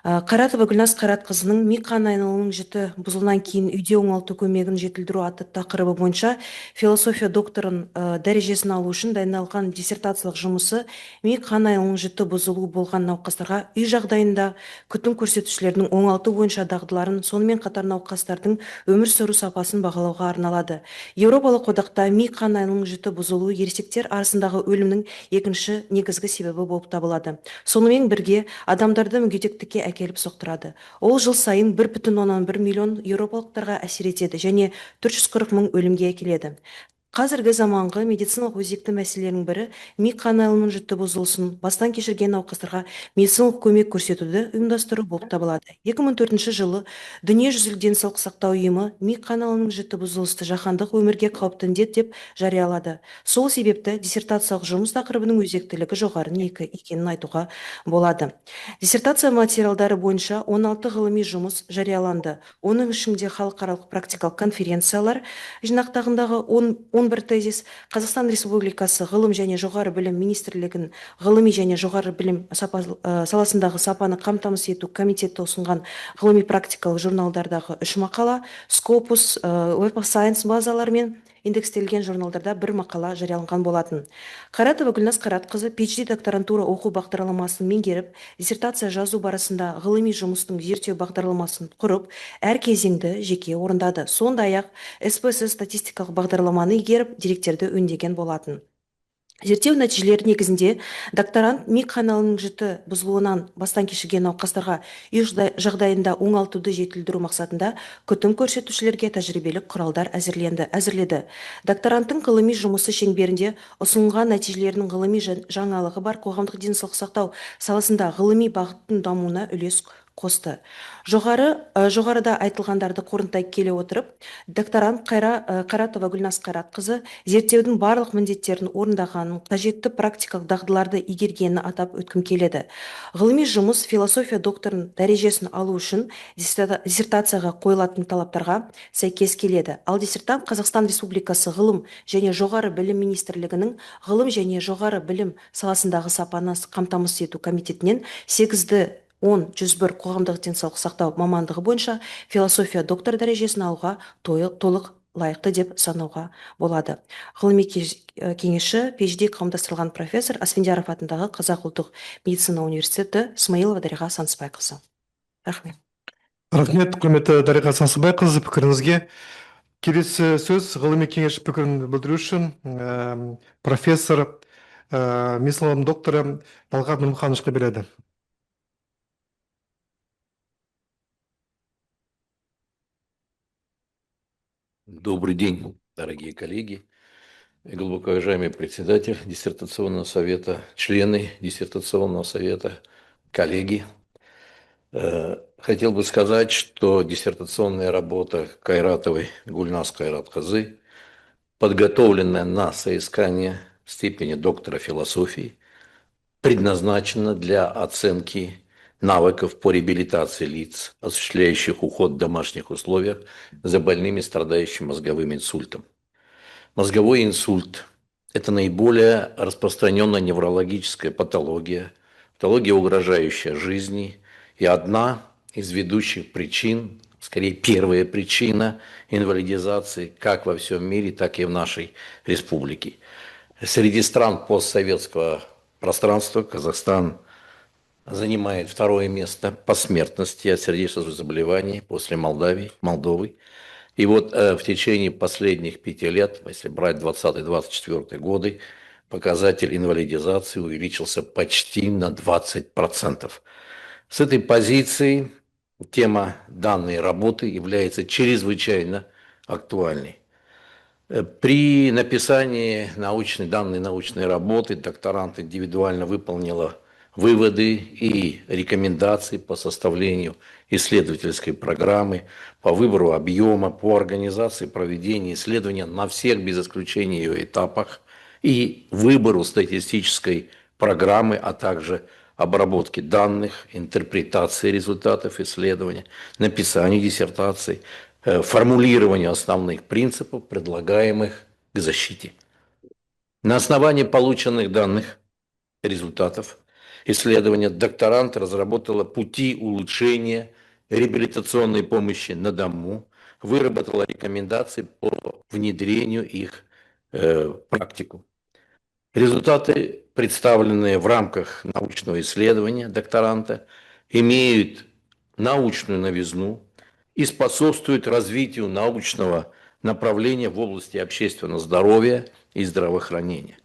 Қайратова Гүлназ Қайратқызының ми қан айналымының жіті бұзылуынан кейін үйде оңалту көмегін жетілдіру атты тақырыбы бойынша философия докторын дәрежесін алу үшін дайындалған диссертациялық жұмысы ми қан айналымының жіті бұзылуы болған науқастарға үй жағдайында күтім көрсетушілердің оңалту бойынша дағдыларын, сонымен қатар науқастардың өмір сүру сапасын бағалауға арналады. Еуропалық одақта ми қан айналымының жіті бұзылуы ересектер арасындағы өлімнің екінші негізгі себебі болып табылады. Сонымен бірге адамдарды мүгедектікке әкеліп соқтырады. Ол жыл сайын 1,1 миллион еуропалықтарға әсер етеді және 440 мың өлімге әкеледі. Қазіргі заманғы медициналық өзекті мәселенің бірі ми қан айналымының жіті бұзылысын бастан кешірген науқастарға медициналық көмек көрсетуді ұйымдастыру болып табылады. 2004 жылы Дүниежүзілік денсаулық сақтау ұйымы ми қан айналымының жіті бұзылысты жаһандық өмірге қауіпті індет деп жариялады. Сол себепті диссертациялық жұмыс тақырыбының өзектілігі жоғары екенін айтуға болады. Диссертация материалдары бойынша 16 ғылыми жұмыс жарияланды. Оның ішінде халықаралық практикалық конференциялар жинақтағындағы 11 тезис, Қазақстан Республикасы ғылым және жоғары білім министрлігінің ғылыми және жоғары білім саласындағы сапаны қамтамасыз ету комитеті ұсынған ғылыми практикалық журналдардағы 3 мақала, Scopus, Web of Science базалары мен индекстелген журналдарда 1 мақала жарияланған болатын. Қайратова Гүлназ Қайратқызы PhD докторантура оқу бағдарламасын меңгеріп, диссертация жазу барысында ғылыми жұмыстың зерттеу бағдарламасын құрып, әр кезеңді жеке орындады. Сондай-ақ СПС статистикалық бағдарламаны игеріп, деректерді өңдеген болатын. Зерттеу нәтижелері негізінде докторант ми қан айналымының жіті бұзылуынан бастан кешірген науқастарға үй жағдайында оңалтуды жетілдіру мақсатында күтім көрсетушілерге тәжірибелік құралдар әзірледі. Докторанттың ғылыми жұмысы шеңберінде ұсынылған нәтижелерінің ғылыми жаңалығы бар қоғамдық денсаулық сақтау саласында ғылыми бағыттың дамуына үлес қосты. Жоғарыда айтылғандарды қорытай келе отырып, докторант Қайратова Гүлназ Қайратқызы зерттеудің барлық міндеттерін орындағанын, қажетті практикалық дағдыларды игергенін атап өткім келеді. Ғылыми жұмыс философия докторының дәрежесін алу үшін диссертацияға қойылатын талаптарға сәйкес келеді. Ал диссертант Қазақстан Республикасы ғылым және жоғары білім министрлігінің ғылым және жоғары білім саласындағы сапаны қамтамасыз ету комитетінен 8-10-101 қоғамдық денсаулық сақтау мамандығы бойынша философия доктор дәрежесін алуға толық лайықты деп санауға болады. Ғылыми кеңесші PhD қауымдастырылған профессор Асфендияров атындағы Қазақ ұлттық медицина университеті Смаилова Дариға Сансыбайқызы. Рахмет. Рахмет, құрметті Дариға Сансыбайқызы, пікіріңізге. Келесі сөз ғылыми кеңесші пікірін білдіру үшін профессор, медицина докторы Талғат Нұрмұхановичқа береді. Добрый день, дорогие коллеги, глубоко уважаемый председатель диссертационного совета, члены диссертационного совета, коллеги. хотел бы сказать, что диссертационная работа Кайратовой Гульназ Кайрат-Казы, подготовленная на соискание степени доктора философии, предназначена для оценки навыков по реабилитации лиц, осуществляющих уход в домашних условиях за больными, страдающими мозговым инсультом. Мозговой инсульт – это наиболее распространенная неврологическая патология, угрожающая жизни, и одна из ведущих причин, скорее первая причина инвалидизации как во всем мире, так и в нашей республике. Среди стран постсоветского пространства Казахстан занимает второе место по смертности от сердечных заболеваний после Молдовы. И вот в течение последних 5 лет, если брать 2020-2024 годы, показатель инвалидизации увеличился почти на 20%. С этой позиции тема данной работы является чрезвычайно актуальной. При написании данной научной работы докторант индивидуально выполнила выводы и рекомендации по составлению исследовательской программы, по выбору объема, по организации проведения исследования на всех, без исключения ее этапах, и выбору статистической программы, а также обработки данных, интерпретации результатов исследования, написанию диссертаций, формулированию основных принципов, предлагаемых к защите. На основании полученных данных, результатов исследования докторант разработала пути улучшения реабилитационной помощи на дому, выработала рекомендации по внедрению их в практику. Результаты, представленные в рамках научного исследования докторанта, имеют научную новизну и способствуют развитию научного направления в области общественного здоровья и здравоохранения.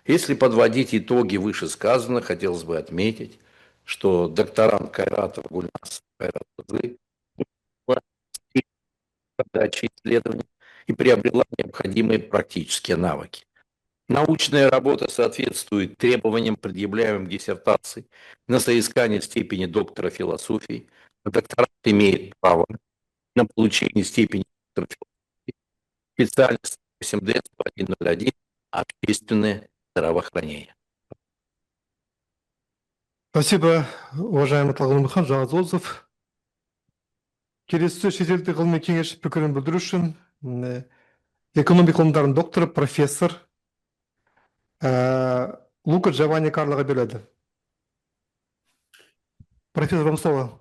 Если подводить итоги вышесказанного, хотелось бы отметить, что докторант Кайратов Гульназ Кайрат-Казы подачи исследований и приобрела необходимые практические навыки. Научная работа соответствует требованиям, предъявляемым диссертации на соискание степени доктора философии. Докторант имеет право на получение степени доктора философии. Специальность 8D-101 общественное здравоохранение. Спасибо, уважаемый Талғат Жаңазолзов. Келесі шетелдік ғылыми кеңес пікірін білдіру үшін экономика ғылымдарының докторы, профессор Лука Джованни Карлоға береді. Профессор, вам слово.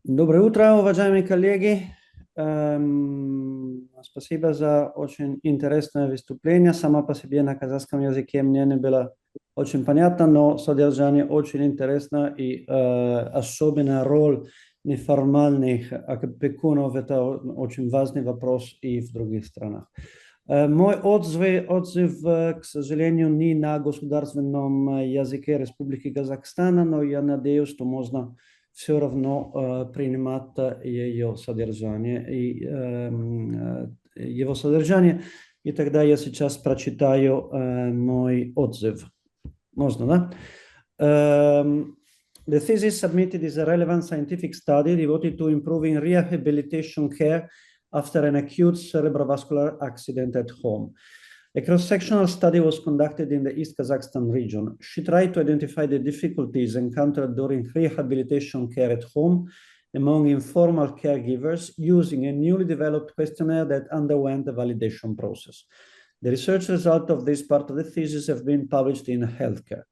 Доброе утро, уважаемые коллеги. Спасибо за очень интересное выступление. Сама по себе на казахском языке мне не было очень понятно, но содержание очень интересно, и особенно роль неформальных опекунов – это очень важный вопрос и в других странах. Мой отзыв, к сожалению, не на государственном языке Республики Казахстана, но я надеюсь, что можно все равно принимать ее содержание. И тогда я сейчас прочитаю мой отзыв. Можно, да? The thesis submitted is a relevant scientific study devoted to improving rehabilitation care after an acute cerebrovascular accident at home. A cross-sectional study was conducted in the East Kazakhstan region. She tried to identify the difficulties encountered during rehabilitation care at home among informal caregivers using a newly developed questionnaire that underwent a validation process. The research results of this part of the thesis have been published in Healthcare.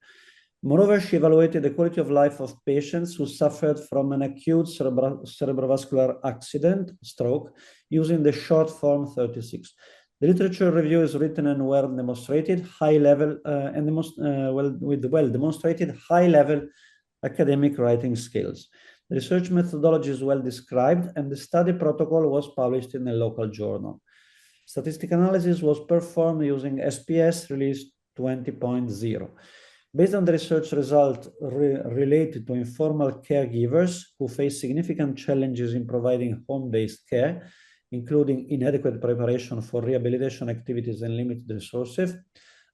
Moreover, she evaluated the quality of life of patients who suffered from an acute cerebrovascular accident, stroke, using the short form 36. The literature review is written and well demonstrated, demonstrated high-level academic writing skills. The research methodology is well described, and the study protocol was published in a local journal. Statistical analysis was performed using SPS release 20.0. Based on the research result related to informal caregivers who face significant challenges in providing home-based care, including inadequate preparation for rehabilitation activities and limited resources,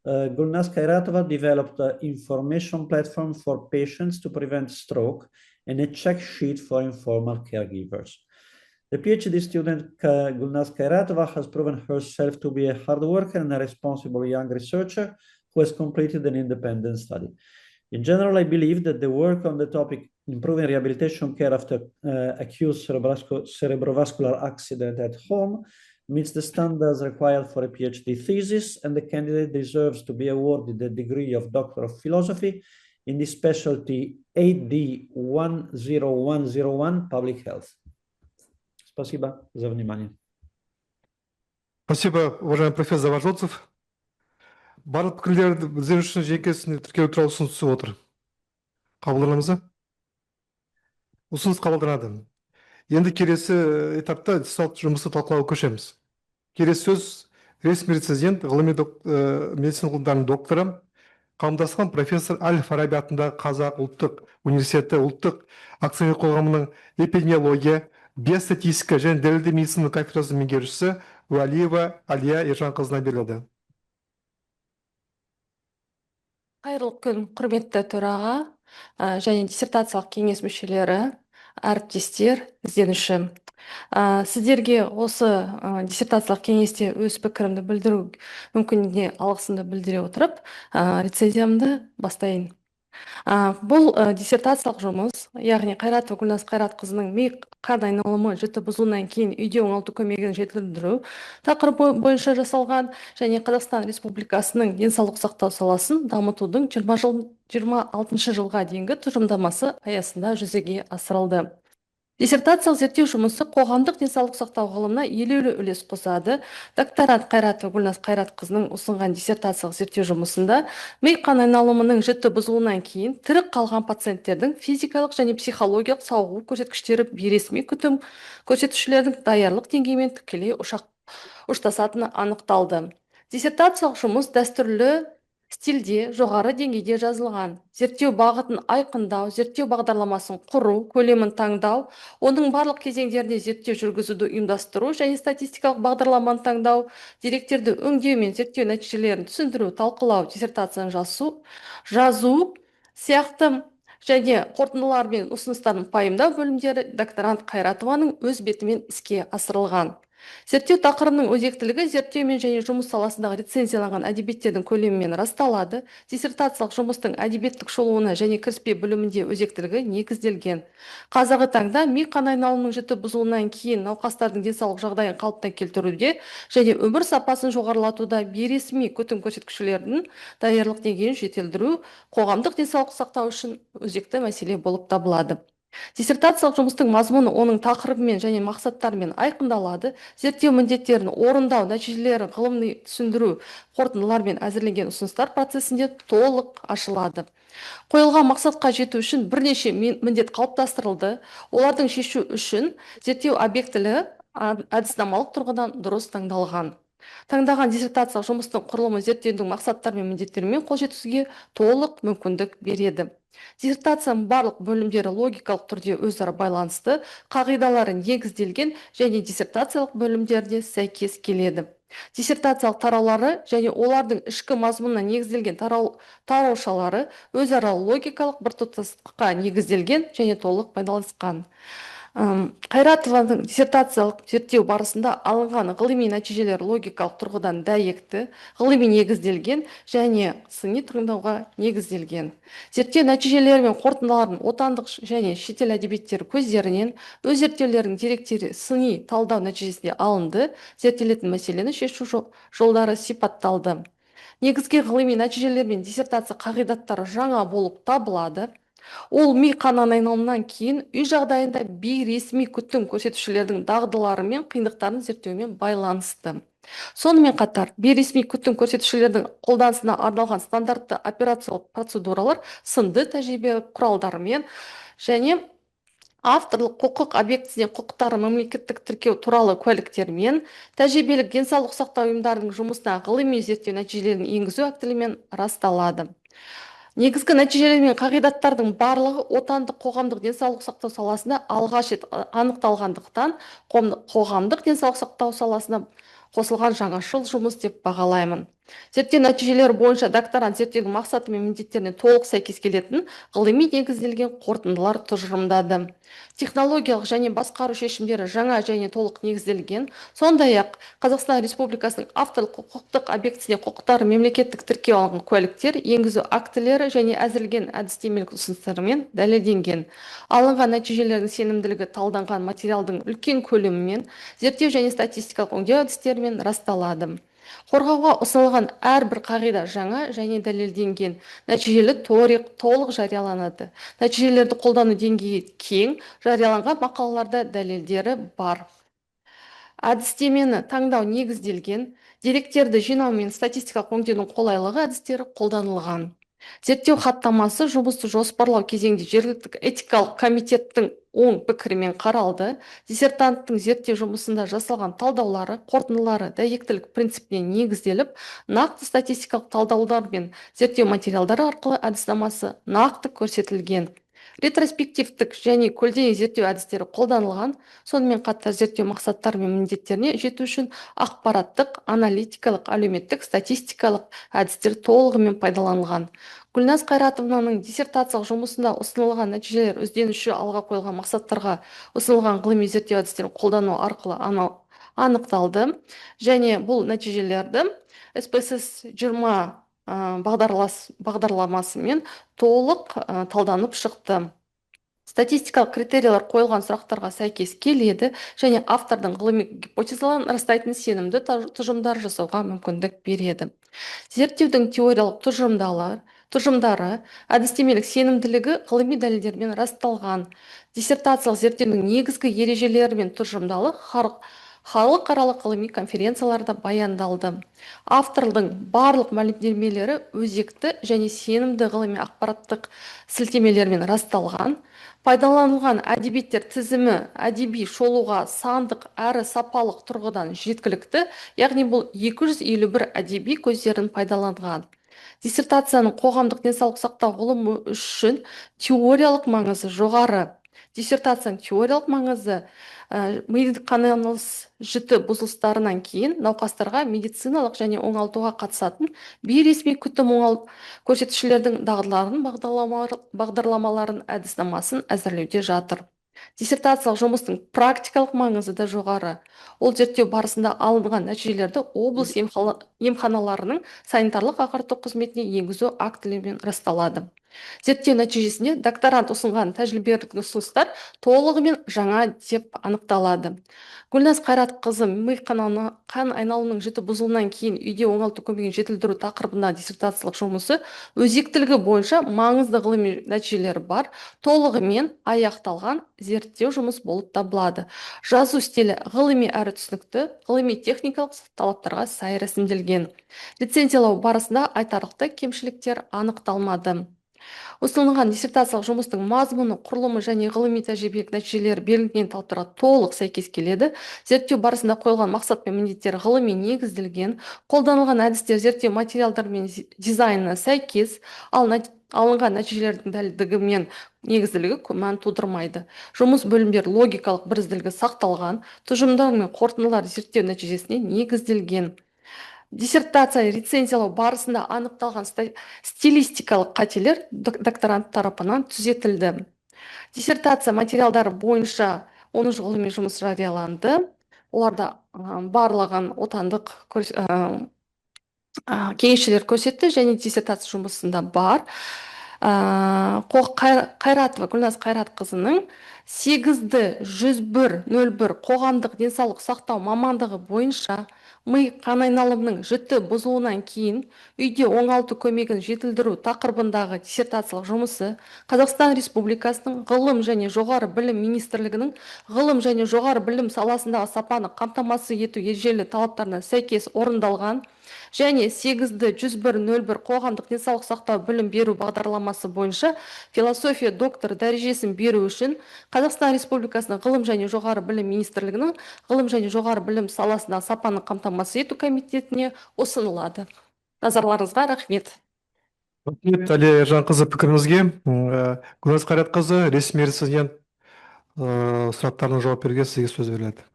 Gulnaz Kairatova developed an information platform for patients to prevent stroke and a check sheet for informal caregivers. The PhD student Gulnaz Kairatova has proven herself to be a hard worker and a responsible young researcher who has completed an independent study. In general, I believe that the work on the topic improving rehabilitation care after acute cerebrovascular accident at home meets the standards required for a PhD thesis, and the candidate deserves to be awarded the degree of Doctor of Philosophy in the specialty AD 10101 Public Health. Спасибо за внимание. Спасибо, уважаемый профессор Заважотцев. Барлық пікірлерді білдіру үшін жекесіне тіркеу туралы ұсыныс түсіп отыр. Қабылданамыз ба? Ұсыныс қабылданады. Енді келесі этапта жұмысты талқылауға көшеміз. Келесі сөз ресми рецензент, ғылыми медицина ғылымдарының докторы, қауымдасқан профессор Әл-Фараби атындағы Қазақ ұлттық университеті ұлттық акционерлік қоғамының эпидемиология, биостатистика және дәлелді медицина кафедрасының меңгерушісі Уәлиева Алия Ержанқызына беріледі. Қайырлы күн, құрметті төраға және диссертациялық кеңес мүшелері, әріптестер, ізденуші. Сіздерге осы диссертациялық кеңесте өз пікірімді білдіру мүмкіндігіне алғысымды білдіре отырып, рецензиямды бастайын. Бұл диссертациялық жұмыс, яғни Қайратова Гүлназ Қайратқызының ми қан айналымы жіті бұзылуынан кейін үйде оңалту көмегін жетілдіру тақырыбы бойынша жасалған және Қазақстан Республикасының денсаулық сақтау саласын дамытудың 26 жылға дейінгі тұжырымдамасы аясында жүзеге асырылды. Диссертациялық зерттеу жұмысы қоғамдық денсаулық сақтау ғылымына елеулі үлес қосады. Докторант Қайратова Гүлназ Қайратқызының ұсынған диссертациялық зерттеу жұмысында ми қан айналымының жіті бұзылуынан кейін тірі қалған пациенттердің физикалық және психологиялық сауығу көрсеткіштері бейресми күтім көрсетушілердің даярлық деңгейімен тікелей ұштасатыны анықталды. Диссертациялық жұмыс дәстүрлі стильде жоғары деңгейде жазылған. Зерттеу бағытын айқындау, зерттеу бағдарламасын құру, көлемін таңдау, оның барлық кезеңдеріне зерттеу жүргізуді ұйымдастыру және статистикалық бағдарламаны таңдау, деректерді өңдеу мен зерттеу нәтижелерін түсіндіру, талқылау, диссертацияны жазу сияқты және қорытындылар мен ұсыныстарын пайымдау бөлімдері докторант Қайратованың өз бетімен іске асырылған. Зерттеу тақырыбының өзектілігі зерттеумен және жұмыс саласындағы рецензияланған әдебиеттердің көлемімен расталады. Диссертациялық жұмыстың әдебиеттік шолуына және кіріспе бөлімінде өзектілігі негізделген. Қазіргі таңда ми қан айналымының жіті бұзылуынан кейін науқастардың денсаулық жағдайын қалыпқа келтіруде және өмір сапасын жоғарылатуда бейресми күтім көрсеткіштердің даярлық деңгейін жетілдіру қоғамдық денсаулық сақтау үшін өзекті мәселе болып табылады. Диссертациялық жұмыстың мазмұны оның тақырыбымен және мақсаттарымен айқындалады. Зерттеу міндеттерін орындау, нәтижелерін ғылыми түсіндіру, қорытындылармен әзірленген ұсыныстар процесінде толық ашылады. Қойылған мақсатқа жету үшін бірнеше міндет қалыптастырылды. Олардың шешу үшін зерттеу объектілі әдіснамалық тұрғыдан дұрыс таңдалған. Таңдаған диссертациялық жұмыстың құрылымы зерттеудің мақсаттары мен міндеттерімен қол жеткізуге толық мүмкіндік береді. Диссертацияның барлық бөлімдері логикалық түрде өзара байланысты, қағидалары негізделген және диссертациялық бөлімдеріне сәйкес келеді. Диссертациялық тараулары және олардың ішкі мазмұнына негізделген тараушалары өзара логикалық біртұтастыққа негізделген және толық байланысқан. Қайратованың диссертациялық зерттеу барысында алынған ғылыми нәтижелер логикалық тұрғыдан дәйекті, ғылыми негізделген және сыни тұжырымдауға негізделген. Зерттеу нәтижелері мен қорытындыларын отандық және шетел әдебиеттері көздерінен өз зерттеулердің деректері сыни талдау нәтижесінде алынды, зерттелетін мәселені шешу жолдары сипатталды. Негізгі ғылыми нәтижелер мен диссертация қағидаттары жаңа болып табылады. Ол ми қан айналымынан кейін үй жағдайында бейресми күтім көрсетушілердің дағдылары мен қиындықтарын зерттеумен байланысты. Сонымен қатар, бейресми күтім көрсетушілердің қолданысына арналған стандартты операциялық процедуралар сынды тәжірибе құралдарымен және авторлық құқық объектісіне құқықтары мемлекеттік тіркеу туралы куәліктермен, тәжірибелік денсаулық сақтау ұйымдарының жұмысына ғылыми зерттеу нәтижелерін енгізу актілімен расталады. Негізгі нәтижелер мен қағидаттардың барлығы отандық қоғамдық денсаулық сақтау саласында алғаш рет анықталғандықтан қоғамдық денсаулық сақтау саласына қосылған жаңашыл жұмыс деп бағалаймын. Зерттеу нәтижелері бойынша докторант зерттеудің мақсаты мен міндеттеріне толық сәйкес келетін ғылыми негізделген қорытындылар тұжырымдады. Технологиялық және басқару шешімдері жаңа және толық негізделген, сондай-ақ Қазақстан Республикасының авторлық құқықтық объектісіне құқықтары мемлекеттік тіркеу алынған куәліктер енгізу актілері және әзірленген әдістемелік ұсыныстармен дәлелденген. Алынған нәтижелердің сенімділігі талданған материалдың үлкен көлемімен, зерттеу және статистикалық өңдеу әдістерімен расталады. Қорғауға ұсынылған әрбір қағида жаңа және дәлелденген, нәтижелі толық жарияланады. Нәтижелерді қолдану деңгейі кең, жарияланған мақалаларда дәлелдері бар. Әдістемені таңдау негізделген, деректерді жинау мен статистикалық өңдеудің қолайлығы әдістері қолданылған. Зерттеу хаттамасы жұмысты жоспарлау кезеңде жергілікті этикалық комитеттің оң пікірімен қаралды. Диссертанттың зерттеу жұмысында жасалған талдаулары, қорытындылары дәйектілік принципіне негізделіп, нақты статистикалық талдаулар мен зерттеу материалдары арқылы әдіснамасы нақты көрсетілген. Ретроспективтік және көлденең зерттеу әдістері қолданылған, сонымен қатар зерттеу мақсаттары мен міндеттеріне жету үшін ақпараттық, аналитикалық, әлеуметтік, статистикалық әдістер толығымен пайдаланылған. Гүлназ Қайратовнаның диссертациялық жұмысында ұсынылған нәтижелер ізденуші алға қойылған мақсаттарға ұсынылған ғылыми зерттеу әдістерін қолдану арқылы анықталды, және бұл нәтижелерді СПСС 20 бағдарламасымен толық талданып шықты. Статистикалық критериялар қойылған сұрақтарға сәйкес келеді және автордың ғылыми гипотезаларын растайтын сенімді тұжырымдар жасауға мүмкіндік береді. Зерттеудің теориялық тұжырымдары, әдістемелік сенімділігі ғылыми дәлелдермен расталған. Диссертациялық зерттеудің негізгі ережелері мен тұжырымдалы халықаралық ғылыми конференцияларда баяндалды. Автордың барлық мәлімдемелері өзекті және сенімді ғылыми ақпараттық сілтемелермен расталған. Пайдаланылған әдебиеттер тізімі әдеби шолуға сандық әрі сапалық тұрғыдан жеткілікті, яғни бұл 251 әдеби көздерін пайдаланған. Диссертацияның қоғамдық денсаулық сақтау ғылымы үшін теориялық маңызы жоғары. Диссертацияның теориялық маңызы медиканалыз жіті бұзылыстарынан кейін науқастарға медициналық және оңалтуға қатысатын бейресми күтім көрсетушілердің дағдыларын бағдарламаларын әдіснамасын әзірлеуде жатыр. Диссертациялық жұмыстың практикалық маңызы да жоғары. Ол зерттеу барысында алынған нәтижелерді облыс емханаларының санитарлық ағарту қызметіне енгізу актілерімен расталады. Зерттеу нәтижесінде докторант ұсынған тәжірибелік ұсыныстар толығымен жаңа деп анықталады. Гүлназ Қайратқызы ми қан айналымының жіті бұзылуынан кейін үйде оңалту көмегін жетілдіру тақырыбында диссертациялық жұмысы өзектілігі бойынша маңызды ғылыми нәтижелері бар, толығымен аяқталған зерттеу жұмыс болып табылады. Жазу стилі ғылыми әрі түсінікті, ғылыми техникалық талаптарға сай рәсімделген. Лицензиялау барысында айтарлықтай кемшіліктер анықталмады. Ұсынылған диссертациялық жұмыстың мазмұны, құрылымы және ғылыми тәжірибелік нәтижелері белгіленген талаптарға толық сәйкес келеді. Зерттеу барысында қойылған мақсат пен міндеттер ғылыми негізделген, қолданылған әдістер зерттеу материалдар мен дизайнына сәйкес, ал алынған нәтижелердің дәлдігі мен негізділігі күмән тудырмайды. Жұмыс бөлімдер логикалық бірізділігі сақталған, тұжырымдар мен қорытындылар зерттеу нәтижесіне негізделген. Диссертация рецензиялау барысында анықталған стилистикалық қателер докторант тарапынан түзетілді. Диссертация материалдары бойынша 10 ғылыми жұмыс жарияланды. Оларда барлығын отандық кеңесшілер көрсетті және диссертация жұмысында бар. Қайратова Гүлназ Қайратқызының 8-101 қоғамдық денсаулық сақтау мамандығы бойынша ми қан айналымының жіті бұзылуынан кейін үйде оңалту көмегін жетілдіру тақырыбындағы диссертациялық жұмысы Қазақстан Республикасының ғылым және жоғары білім министрлігінің ғылым және жоғары білім саласындағы сапаны қамтамасыз ету ережелі талаптарына сәйкес орындалған және 8-101 қоғамдық денсаулық сақтау білім беру бағдарламасы бойынша философия докторы дәрежесін беру үшін Қазақстан Республикасының ғылым және жоғары білім министрлігінің ғылым және жоғары білім саласындағы сапаны қамтамасыз ету комитетіне ұсынылады. Назарларыңызға рахмет. Рахмет, Әлия Ержанқызы, пікіріңізге. Гүлназ Қайратқызы, ресми резидент сұрақтарына жауап беруге сізге сөз беріледі.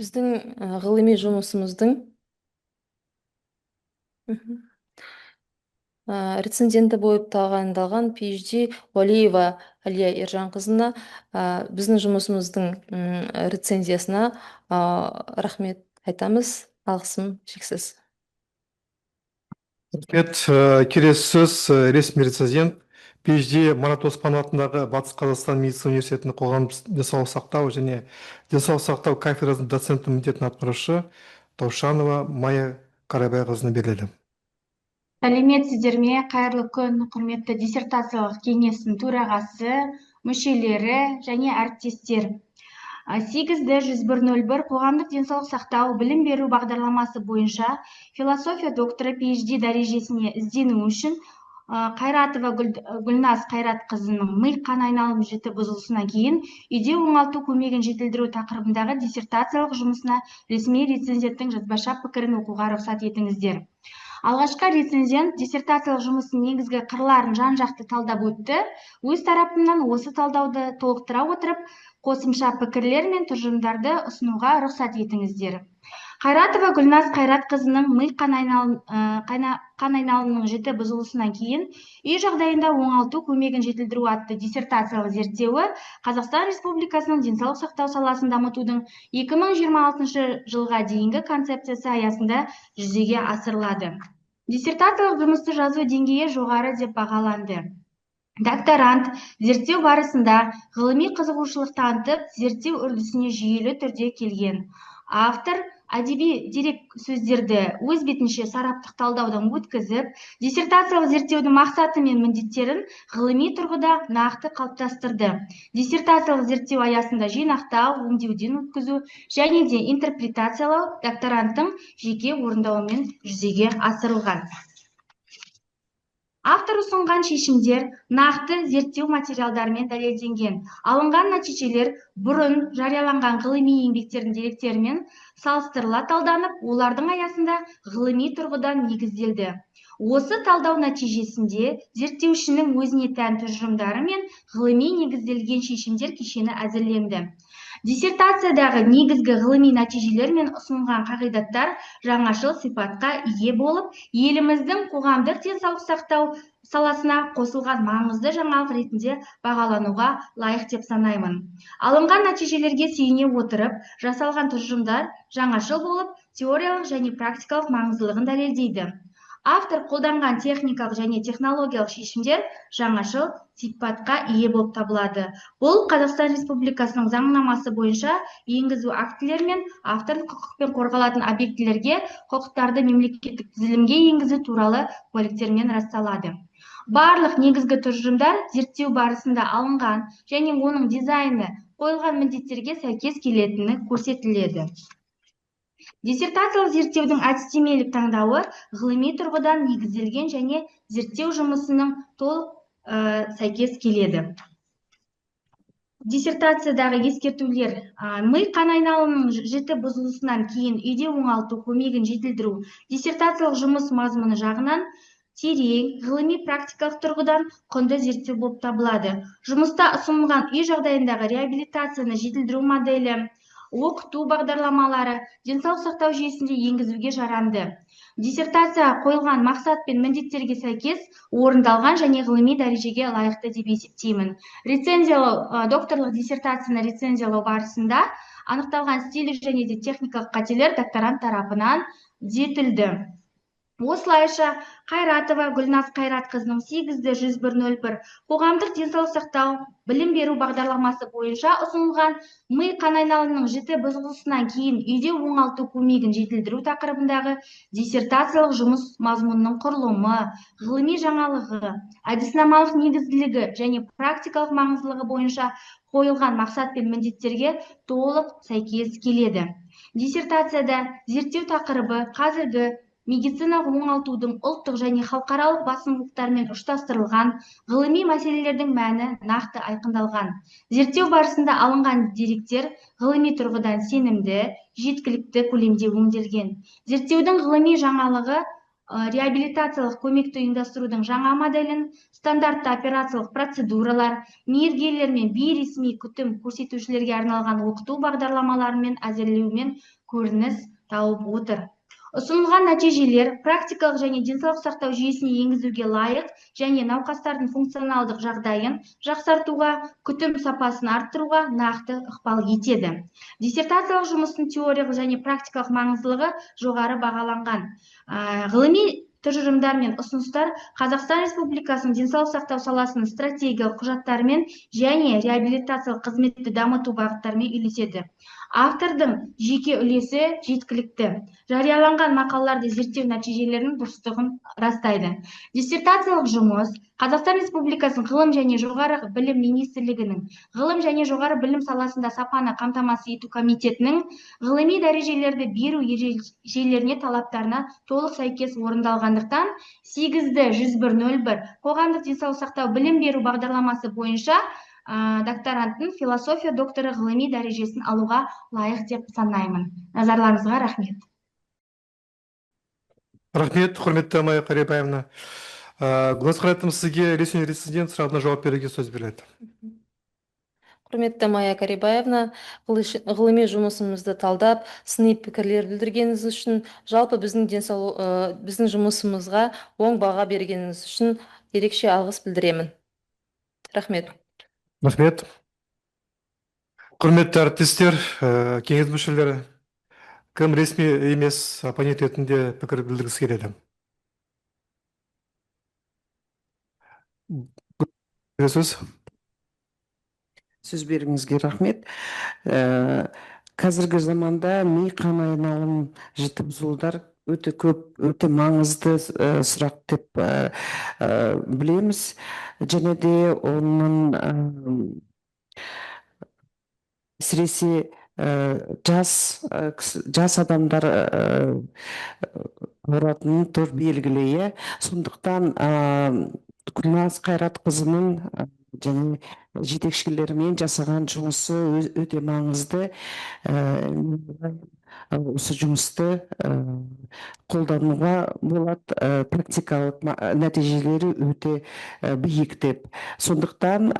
Біздің ғылыми жұмысымыздың рецензенті болып тағайындалған PhD Уалиева Алия Ержанқызына біздің жұмысымыздың рецензиясына рахмет айтамыз. Алғысым шексіз. Рахмет. Келесі сөз ресми рецензент PhD Марат Оспанов атындағы Батыс Қазақстан медицина университетінің қоғамдық денсаулық сақтау және денсаулық сақтау кафедрасының доценті міндетін атқарушы Таушанова Майя Қарабайқызына беріледі. Сәлеметсіздер ме? Қайырлы күн, құрметті диссертациялық кеңестің төрағасы, мүшелері және әріптестер. 8-101 қоғамдық денсаулық сақтау білім беру бағдарламасы бойынша философия докторы PhD дәрежесіне іздену үшін Қайратова Гүлназ Қайратқызының ми қан айналым жіті бұзылысынан кейін үйде оңалту көмегін жетілдіру тақырыбындағы диссертациялық жұмысына ресми рецензенттің жазбаша пікірін оқуға рұқсат етіңіздер. Алғашқы рецензент диссертациялық жұмыстың негізгі қырларын жан-жақты талдап өтті. Өз тарапымнан осы талдауды толықтыра отырып, қосымша пікірлер мен тұжырымдарды ұсынуға рұқсат етіңіздер. Қайратова Гүлназ Қайратқызының ми қан айналымының жіті бұзылысынан кейін үй жағдайында оңалту көмегін жетілдіру атты диссертациялық зерттеуі Қазақстан Республикасының денсаулық сақтау саласын дамытудың 2026 жылға дейінгі концепциясы аясында жүзеге асырылады. Диссертациялық жұмысты жазу деңгейі жоғары деп бағаланды. Докторант зерттеу барысында ғылыми қызығушылық танытып, зерттеу үрдісіне жүйелі түрде келген. Автор әдеби дерек сөздерді өз бетінше сараптық талдаудан өткізіп, диссертациялық зерттеудің мақсаты мен міндеттерін ғылыми тұрғыда нақты қалыптастырды. Диссертациялық зерттеу аясында жинақтау, өңдеуден өткізу және де интерпретациялау докторанттың жеке орындауымен жүзеге асырылған. Автор ұсынған шешімдер нақты зерттеу материалдарымен дәлелденген. Алынған нәтижелер бұрын жарияланған ғылыми еңбектердің деректерімен салыстырыла талданып, олардың аясында ғылыми тұрғыдан негізделді. Осы талдау нәтижесінде зерттеушінің өзіне тән тұжырымдары мен ғылыми негізделген шешімдер кешені әзірленді. Диссертациядағы негізгі ғылыми нәтижелер мен ұсынылған қағидаттар жаңашыл сипатқа ие болып, еліміздің қоғамдық денсаулық сақтау саласына қосылған маңызды жаңалық ретінде бағалануға лайық деп санаймын. Алынған нәтижелерге сүйене отырып, жасалған тұжырымдар жаңашыл болып, теориялық және практикалық маңыздылығын дәлелдейді. Автор қолданған техникалық және технологиялық шешімдер жаңашыл сипатқа ие болып табылады. Бұл Қазақстан Республикасының заңнамасы бойынша енгізу актілері мен автор құқықпен қорғалатын объектілерге құқықтарды мемлекеттік тізілімге енгізу туралы куәліктермен расталады. Барлық негізгі тұжырымдар зерттеу барысында алынған және оның дизайны қойылған міндеттерге сәйкес келетіні көрсетіледі. Диссертациялық зерттеудің әдістемелік таңдауы ғылыми тұрғыдан негізделген және зерттеу жұмысының толық сәйкес келеді. Диссертациядағы ескертулер: ми қан айналымының жіті бұзылысынан кейін үйде оңалту көмегін жетілдіру диссертациялық жұмыс мазмұны жағынан терең, ғылыми практикалық тұрғыдан құнды зерттеу болып табылады. Жұмыста ұсынылған үй жағдайындағы реабилитацияны жетілдіру моделі, оқыту бағдарламалары денсаулық сақтау жүйесінде енгізуге жарамды. Диссертация қойылған мақсат пен міндеттерге сәйкес орындалған және ғылыми дәрежеге лайықты деп есептеймін. Докторлық диссертацияны рецензиялау барысында анықталған стилік және де техникалық қателер докторант тарапынан түзетілді. Осылайша Қайратова Гүлназ Қайратқызының 8-101 қоғамдық денсаулық сақтау білім беру бағдарламасы бойынша ұсынылған ми қан айналымының жіті бұзылысынан кейін үйде оңалту көмегін жетілдіру тақырыбындағы диссертациялық жұмыс мазмұнының құрылымы, ғылыми жаңалығы, әдіснамалық негізділігі және практикалық маңыздылығы бойынша қойылған мақсат пен міндеттерге толық сәйкес келеді. Диссертацияда зерттеу тақырыбы қазіргі медициналық оңалтудың ұлттық және халықаралық басымдылықтармен ұштастырылған, ғылыми мәселелердің мәні нақты айқындалған. Зерттеу барысында алынған деректер ғылыми тұрғыдан сенімді, жеткілікті көлемде өңделген. Зерттеудің ғылыми жаңалығы реабилитациялық көмекті ұйымдастырудың жаңа моделін, стандартты операциялық процедуралар, мейіргерлер мен бейресми күтім көрсетушілерге арналған оқыту бағдарламаларымен әзірлеумен көрініс тауып отыр. Ұсынылған нәтижелер практикалық және денсаулық сақтау жүйесіне енгізуге лайық және науқастардың функционалдық жағдайын жақсартуға, күтім сапасын арттыруға нақты ықпал етеді. Диссертациялық жұмыстың теориялық және практикалық маңыздылығы жоғары бағаланған. Ғылыми тұжырымдар мен ұсыныстар Қазақстан Республикасының денсаулық сақтау саласының стратегиялық құжаттарымен және реабилитациялық қызметті дамыту бағыттарымен үйлеседі. Автордың жеке үлесі жеткілікті. Жарияланған мақалаларды зерттеу нәтижелерінің дұрыстығын растайды. Диссертациялық жұмыс Қазақстан Республикасының ғылым және жоғары білім министрлігінің ғылым және жоғары білім саласында сапаны қамтамасыз ету комитетінің ғылыми дәрежелерді беру ережелеріне талаптарына толық сәйкес орындалғандықтан 8-101-01 қоғамдық денсаулық сақтау білім беру бағдарламасы бойынша докторанттың философия докторы ғылыми дәрежесін алуға лайық деп санаймын. Назарларыңызға рахмет. Рахмет, құрметті Майя Қарибаевна. Гүлназ Қаратым, сізге ресми резидент сұрағына жауап беруге сөз беріледі. Құрметті Майя Карибаевна, ғылыми жұмысымызды талдап, сыни пікірлер білдіргеніңіз үшін, жалпы біздің жұмысымызға оң баға бергеніңіз үшін ерекше алғыс білдіремін. Рахмет. Рахмет. Құрметті әріптестер, кеңес мүшелері, кім ресми емес оппонент ретінде пікір білдіргісі келеді? Сөз беріңізге рахмет. Қазіргі заманда ми қан айналым жіті бұзылулар өте көп, өте маңызды сұрақ деп білеміз. Және де оның әсіресе жас адамдар ауыратынын тұр белгілі. Сондықтан Гүлназ Қайратқызының және жетекшілерімен жасаған жұмысы өте маңызды. Осы жұмысты қолдануға болады, практикалық нәтижелері өте биік деп. Сондықтан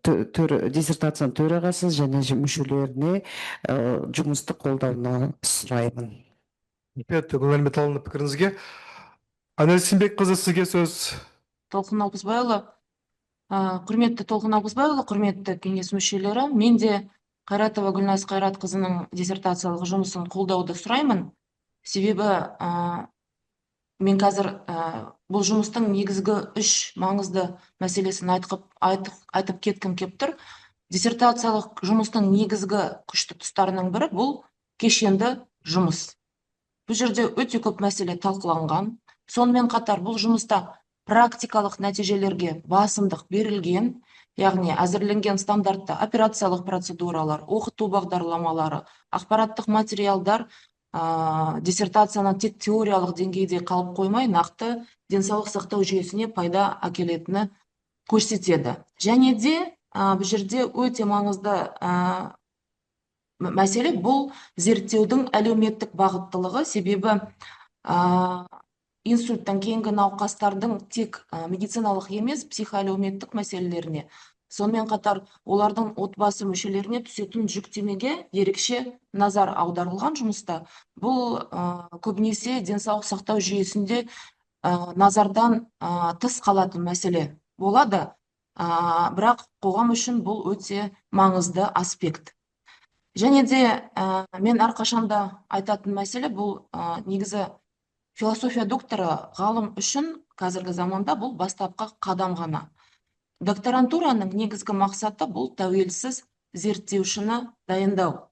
диссертацияның төрағасы және мүшелеріне жұмысты қолдауына сұраймын. Рахмет, мәлімет алынды пікіріңізге. Анар Сенбекқызы, сізге сөз. Толқын Алпысбайұлы, құрметті Толқын Алпысбайұлы, құрметті кеңес мүшелері, мен де Қайратова Гүлназ Қайратқызының диссертациялық жұмысын қолдауды сұраймын. Себебі мен қазір бұл жұмыстың негізгі 3 маңызды мәселесін айтып кеткім кеп тұр. Диссертациялық жұмыстың негізгі күшті тұстарының бірі бұл кешенді жұмыс. Бұл жерде өте көп мәселе талқыланған. Сонымен қатар бұл жұмыста практикалық нәтижелерге басымдық берілген, яғни әзірленген стандартты операциялық процедуралар, оқыту бағдарламалары, ақпараттық материалдар диссертацияны тек теориялық деңгейде қалып қоймай, нақты денсаулық сақтау жүйесіне пайда әкелетіні көрсетеді. Және де бұл жерде өте маңызды мәселе бұл зерттеудің әлеуметтік бағыттылығы, себебі инсульттан кейінгі науқастардың тек медициналық емес психоәлеуметтік мәселелеріне, сонымен қатар олардың отбасы мүшелеріне түсетін жүктемеге ерекше назар аударылған жұмыста. Бұл көбінесе денсаулық сақтау жүйесінде назардан тыс қалатын мәселе болады, бірақ қоғам үшін бұл өте маңызды аспект. Және де мен әрқашанда айтатын мәселе бұл негізі философия докторы ғалым үшін қазіргі заманда бұл бастапқы қадам ғана. Докторантураның негізгі мақсаты бұл тәуелсіз зерттеушіні дайындау.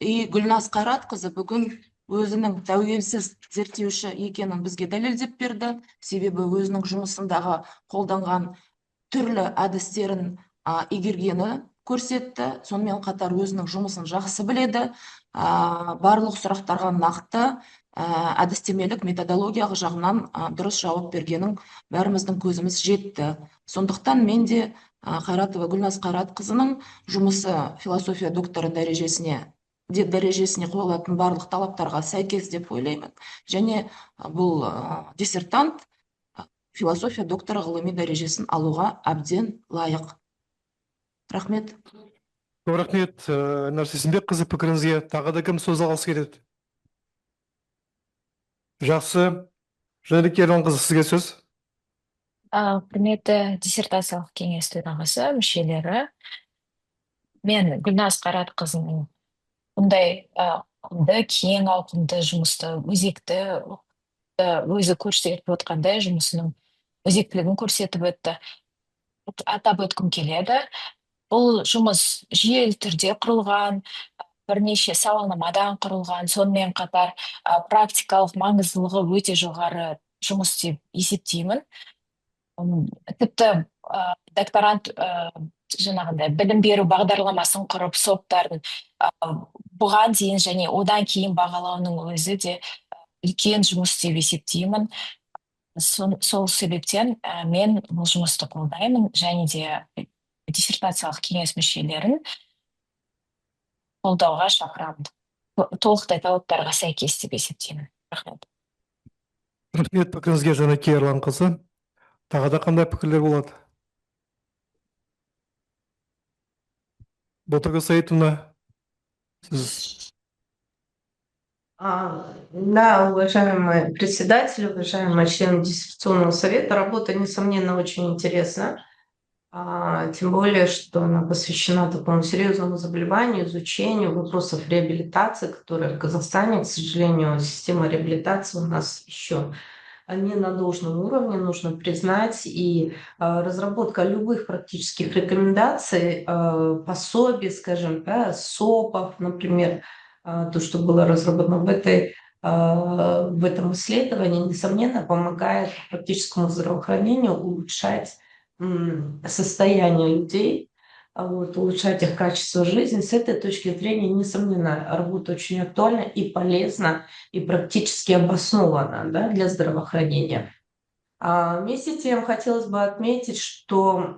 Гүлназ Қайратқызы бүгін өзінің тәуелсіз зерттеуші екенін бізге дәлелдеп берді, себебі өзінің жұмысындағы қолданған түрлі әдістерін игергені көрсетті, сонымен қатар өзінің жұмысын жақсы біледі, барлық сұрақтарға нақты әдістемелік методологиялық жағынан дұрыс жауап бергенін бәріміздің көзіміз жетті. Сондықтан мен де Қайратова Гүлназ Қайратқызының жұмысы философия докторы дәрежесіне дәрежесіне қойылатын барлық талаптарға сәйкес деп ойлаймын. Және бұл диссертант философия докторы ғылыми дәрежесін алуға әбден лайық. Рахмет. Көп рахмет, Әлнар Сексенбекқызы, пікіріңізге. Тағы да кім сөз алғысы келеді? Жақсы. Жәнібек Ерланқызы, сізге сөз. Құрметті диссертациялық кеңес төрағасы, мүшелері, мен Гүлназ Қаратқызының бұндай кең ауқымды жұмысты, өзекті өзі көрсетіп отқандай жұмысының өзектілігін көрсетіп өтті. Атап өткім келеді. Бұл жұмыс жүйелі түрде құрылған, бірнеше сауалнамадан құрылған, сонымен қатар практикалық маңыздылығы өте жоғары жұмыс деп есептеймін. Тіпті докторант жаңағындай білім беру бағдарламасын құрып, соптардың бұған дейін және одан кейін бағалауының өзі де үлкен жұмыс деп есептеймін. Сол себептен мен бұл жұмысты қолдаймын, және де диссертациялық кеңес мүшелерін қолдауға шақырамын. Толықтай талаптарға сәйкес деп есептеймін. Рахмет. Рахмет, пікіріңізге, Жәнібек Ерланқызы. Тағы да қандай пікірлер болады? Ботагөз Саитовна, сіз. Да, уважаемый председатель, уважаемые члены диссертационного совета, работа, несомненно, очень интересна. Тем более, что она посвящена такому серьезному заболеванию, изучению вопросов реабилитации, которые в Казахстане, к сожалению, система реабилитации у нас еще не на должном уровне, нужно признать, и разработка любых практических рекомендаций, пособий, скажем, да, СОПов, например, то, что было разработано в этом исследовании, несомненно, помогает практическому здравоохранению улучшать состояние людей, улучшать их качество жизни. С этой точки зрения, несомненно, работа очень актуальна и полезна, и практически обоснована, да, для здравоохранения. Вместе с тем хотелось бы отметить, что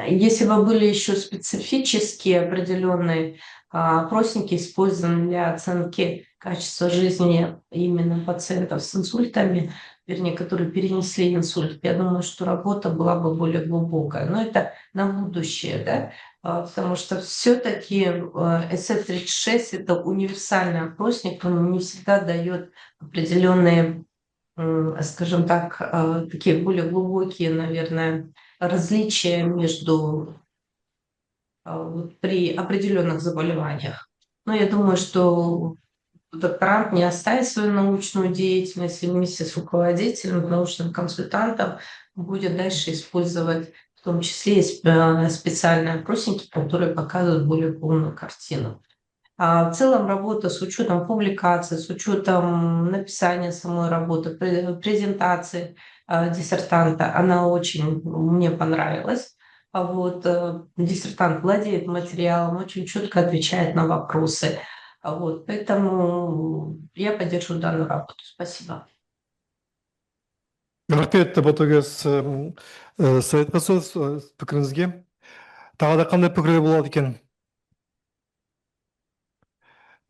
если бы были еще специфические определенные опросники, использованы для оценки качества жизни именно пациентов с инсультами, вернее, которые перенесли инсульт, я думаю, что работа была бы более глубокая. Но это на будущее, да, потому что все-таки SF-36 – это универсальный опросник, он не всегда дает определенные, скажем так, такие более глубокие, наверное, различия между при определенных заболеваниях. Но я думаю, что докторант не оставит свою научную деятельность и вместе с руководителем, научным консультантом будет дальше использовать в том числе и специальные опросники, которые показывают более полную картину. В целом работа с учетом публикаций, с учетом написания самой работы, презентации диссертанта, она очень мне понравилась. Диссертант владеет материалом, очень четко отвечает на вопросы. Поэтому я поддержу данную работу. Спасибо. Рахмет, Ботагөз Саитқызы, пікіріңізге. Тағы да қандай пікірлер болады екен?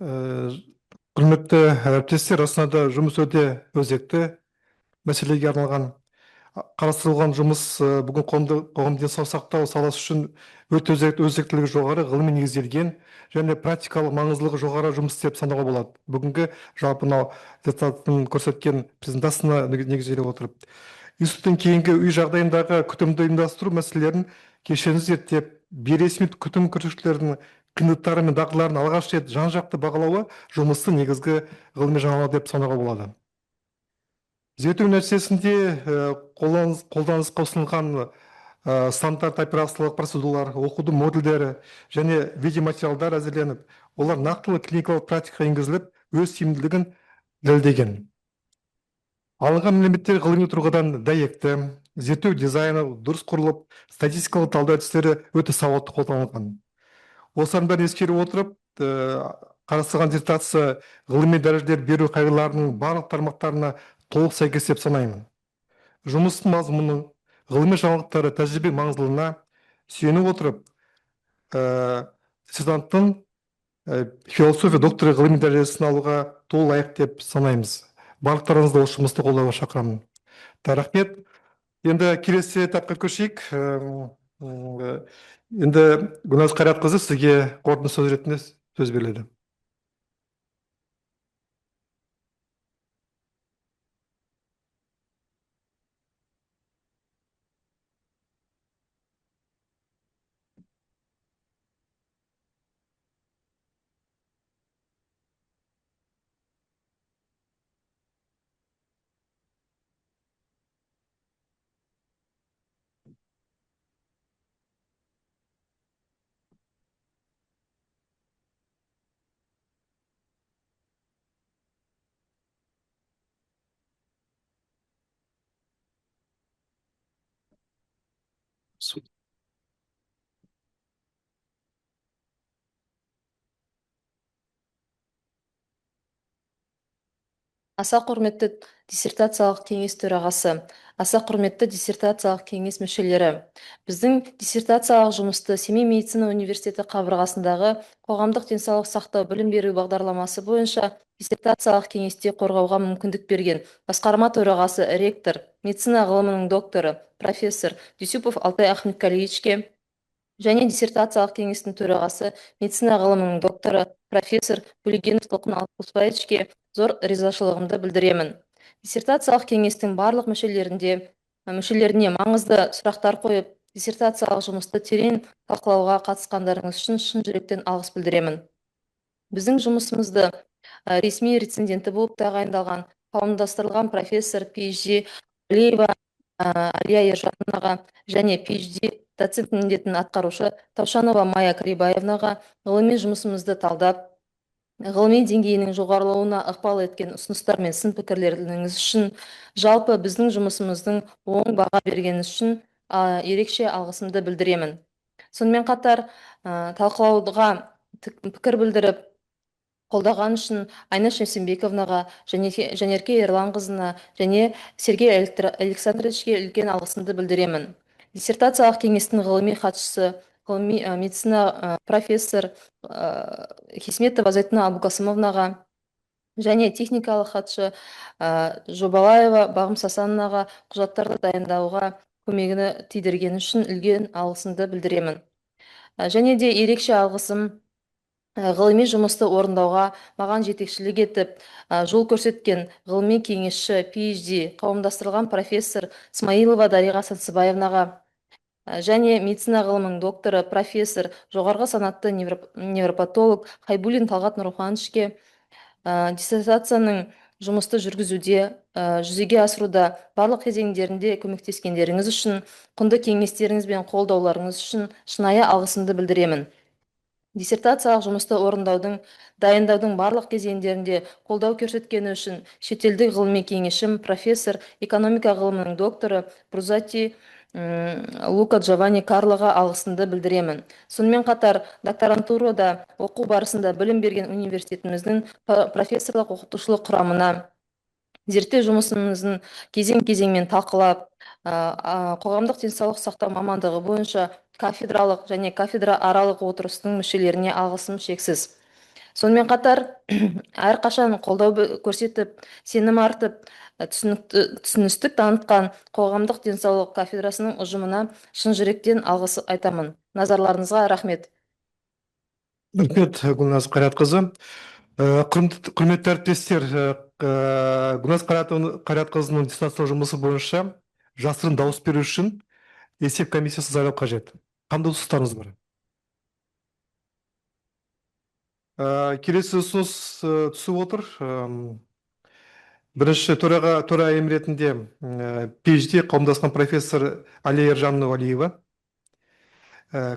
Құрметті әріптестер, расында да жұмыс өте өзекті мәселеге арналған. Қарастырылған жұмыс бүгін қоғам денсаулық сақтау саласы үшін өте өзектілігі жоғары, ғылыми негізделген және практикалық маңыздылығы жоғары жұмыс деп санауға болады. Бүгінгі жалпы мынау диссертанттың көрсеткен презентациясына негізделе отырып. Институттан кейінгі үй жағдайындағы күтімді ұйымдастыру мәселелерін кешенді зерттеп, бейресми күтім көрсетушілердің қиындықтары мен дағдыларын алғаш рет жан-жақты бағалауы жұмысты негізгі ғылыми жаңалық деп санауға болады. Зерттеу нәтижесінде қолданысқа ұсынылған стандарт операциялық процедуралар, оқудың модульдері және видеоматериалдар әзірленіп, олар нақтылы клиникалық практикаға енгізіліп, өз тиімділігін дәлелдеген. Алынған мәліметтер ғылыми тұрғыдан дәйекті, зерттеу дизайны дұрыс құрылып, статистикалық талдау әдістері өте сауатты қолданылған. Осыған бәрін ескере отырып, қарастырылған диссертация ғылыми дәрежелер беру қағидаларының барлық тармақтарына толық сәйкес деп санаймын. Жұмыстың мазмұны, ғылыми жаңалықтары, тәжірибе маңыздылығына сүйеніп отырып, диссертанттың философия докторы ғылыми дәрежесін алуға толық лайық деп санаймыз. Барлықтарыңызды осы жұмысты қолдауға шақырамын. Рахмет. Енді келесі этапқа көшейік. Енді Гүлназ Қайратқызы, сізге қорытынды сөз ретінде сөз беріледі. Аса құрметті диссертациялық кеңес төрағасы, аса құрметті диссертациялық кеңес мүшелері, біздің диссертациялық жұмысты Семей медицина университеті қабырғасындағы қоғамдық денсаулық сақтау білім беру бағдарламасы бойынша диссертациялық кеңесте қорғауға мүмкіндік берген басқарма төрағасы, ректор, медицина ғылымының докторы, профессор Дюсюпов Алтай Ахметкалиевичке және диссертациялық кеңестің төрағасы, медицина ғылымының докторы, профессор Булегенов Толқын Алпысбаевичке зор ризашылығымды білдіремін. Диссертациялық кеңестің барлық мүшелеріне маңызды сұрақтар қойып, диссертациялық жұмысты терең талқылауға қатысқандарыңыз үшін шын жүректен алғыс білдіремін. Біздің жұмысымызды ресми рецензенті болып тағайындалған қауымдастырылған профессор PhD Алиева Алия Ержановнаға және PhD доцент міндетін атқарушы Таушанова Майя Карибаевнаға ғылыми жұмысымызды талдап, ғылыми деңгейінің жоғарылауына ықпал еткен ұсыныстар мен сын пікірлеріңіз үшін, жалпы біздің жұмысымыздың оң баға бергеніңіз үшін ерекше алғысымды білдіремін. Сонымен қатар талқылауға пікір білдіріп, қолдаған үшін Айнаш Есенбековнаға, Жанерке Ерланқызына және Сергей Александровичке үлкен алғысымды білдіремін. Диссертациялық кеңестің ғылыми хатшысы, ғылыми медицина профессор Хисметова Зайтуна Абукасымовнаға және техникалық хатшы Жобалаева Бағым Сасановнаға құжаттарды дайындауға көмегіні тидіргені үшін үлкен алғысымды білдіремін. Және де ерекше алғысым ғылыми жұмысты орындауға маған жетекшілік етіп, жол көрсеткен ғылыми кеңесші PhD қауымдастырылған профессор Смаилова Дариға Сансыбаевнаға және медицина ғылымының докторы, профессор, жоғарғы санатты невропатолог Хайбуллин Талғат Нұрухановичке диссертацияның жұмысты жүзеге асыруда барлық кезеңдерінде көмектескендеріңіз үшін, құнды кеңестеріңіз бен қолдауларыңыз үшін шынайы алғысымды білдіремін. Диссертациялық жұмысты дайындаудың барлық кезеңдерінде қолдау көрсеткені үшін шетелдік ғылыми кеңесшім, профессор, экономика ғылымының докторы Брузати Лука Джованни Карлоға алғысымды білдіремін. Сонымен қатар, докторантурада оқу барысында білім берген университетіміздің профессорлық оқытушылық құрамына зерттеу жұмысымыздың кезең-кезеңмен талқылап, қоғамдық денсаулық сақтау мамандығы бойынша кафедралық және кафедра аралық отырыстың мүшелеріне алғысым шексіз. Сонымен қатар, әрқашан қолдау көрсетіп, сенім артып, түсіністік танытқан қоғамдық денсаулық кафедрасының ұжымына шын жүректен алғыс айтамын. Назарларыңызға рахмет. Рахмет, Гүлназ Қайратқызы. Құрметті әріптестер, Гүлназ Қайратқызының диссертациялық жұмысы бойынша жасырын дауыс беру үшін есеп комиссиясы сайлау қажет. Қандай ұсыныстарыңыз бар? Келесі ұсыныс түсіп отыр. Бірінші төрайым ретінде PhD қауымдасқан профессор Алия Ержановна Алиева,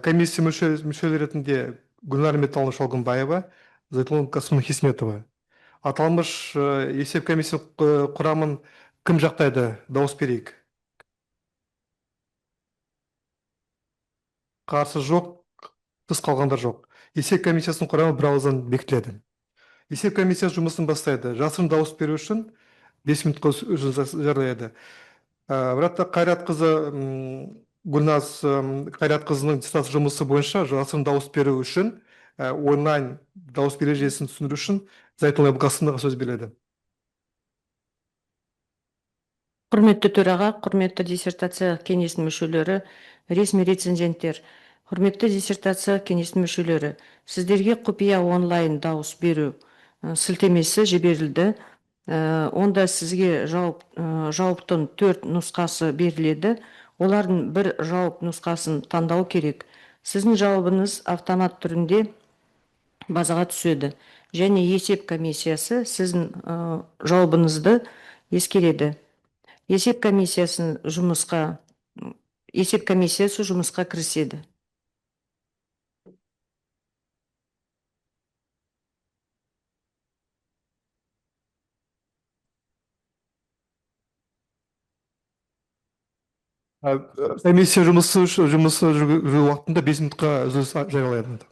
комиссия мүшелері ретінде Гүлнар Металловна Шалгынбаева, Зайтуна Хисметова. Аталмыш есеп комиссия құрамын кім жақтайды? Дауыс берейік. Қарсы жоқ, тыс қалғандар жоқ. Есеп комиссиясының құрамы бір ауыздан бекітіледі. Есеп комиссиясы жұмысын бастайды. Жасырын дауыс беру үшін 5 минутқа жариялайды. Біратта Гүлназ Қайратқызының диссертациялық жұмысы бойынша жасырын дауыс беру үшін онлайн дауыс беру жүйесін түсіндіру үшін Зайтулла Абылқасымовнаға сөз беріледі. Құрметті төраға, құрметті диссертация кеңесінің мүшелері, ресми рецензенттер, құрметті диссертация кеңесінің мүшелері, сіздерге құпия онлайн дауыс беру сілтемесі жіберілді. Онда сізге жауаптың 4 нұсқасы беріледі. Олардың бір жауап нұсқасын таңдау керек. Сіздің жауабыңыз автомат түрінде базаға түседі. Және есеп комиссиясы сіздің жауабыңызды ескереді. Есеп комиссиясы жұмысқа кіріседі. Комиссия жұмысы жүргізу уақытында 5 минутқа үзіліс жариялайды.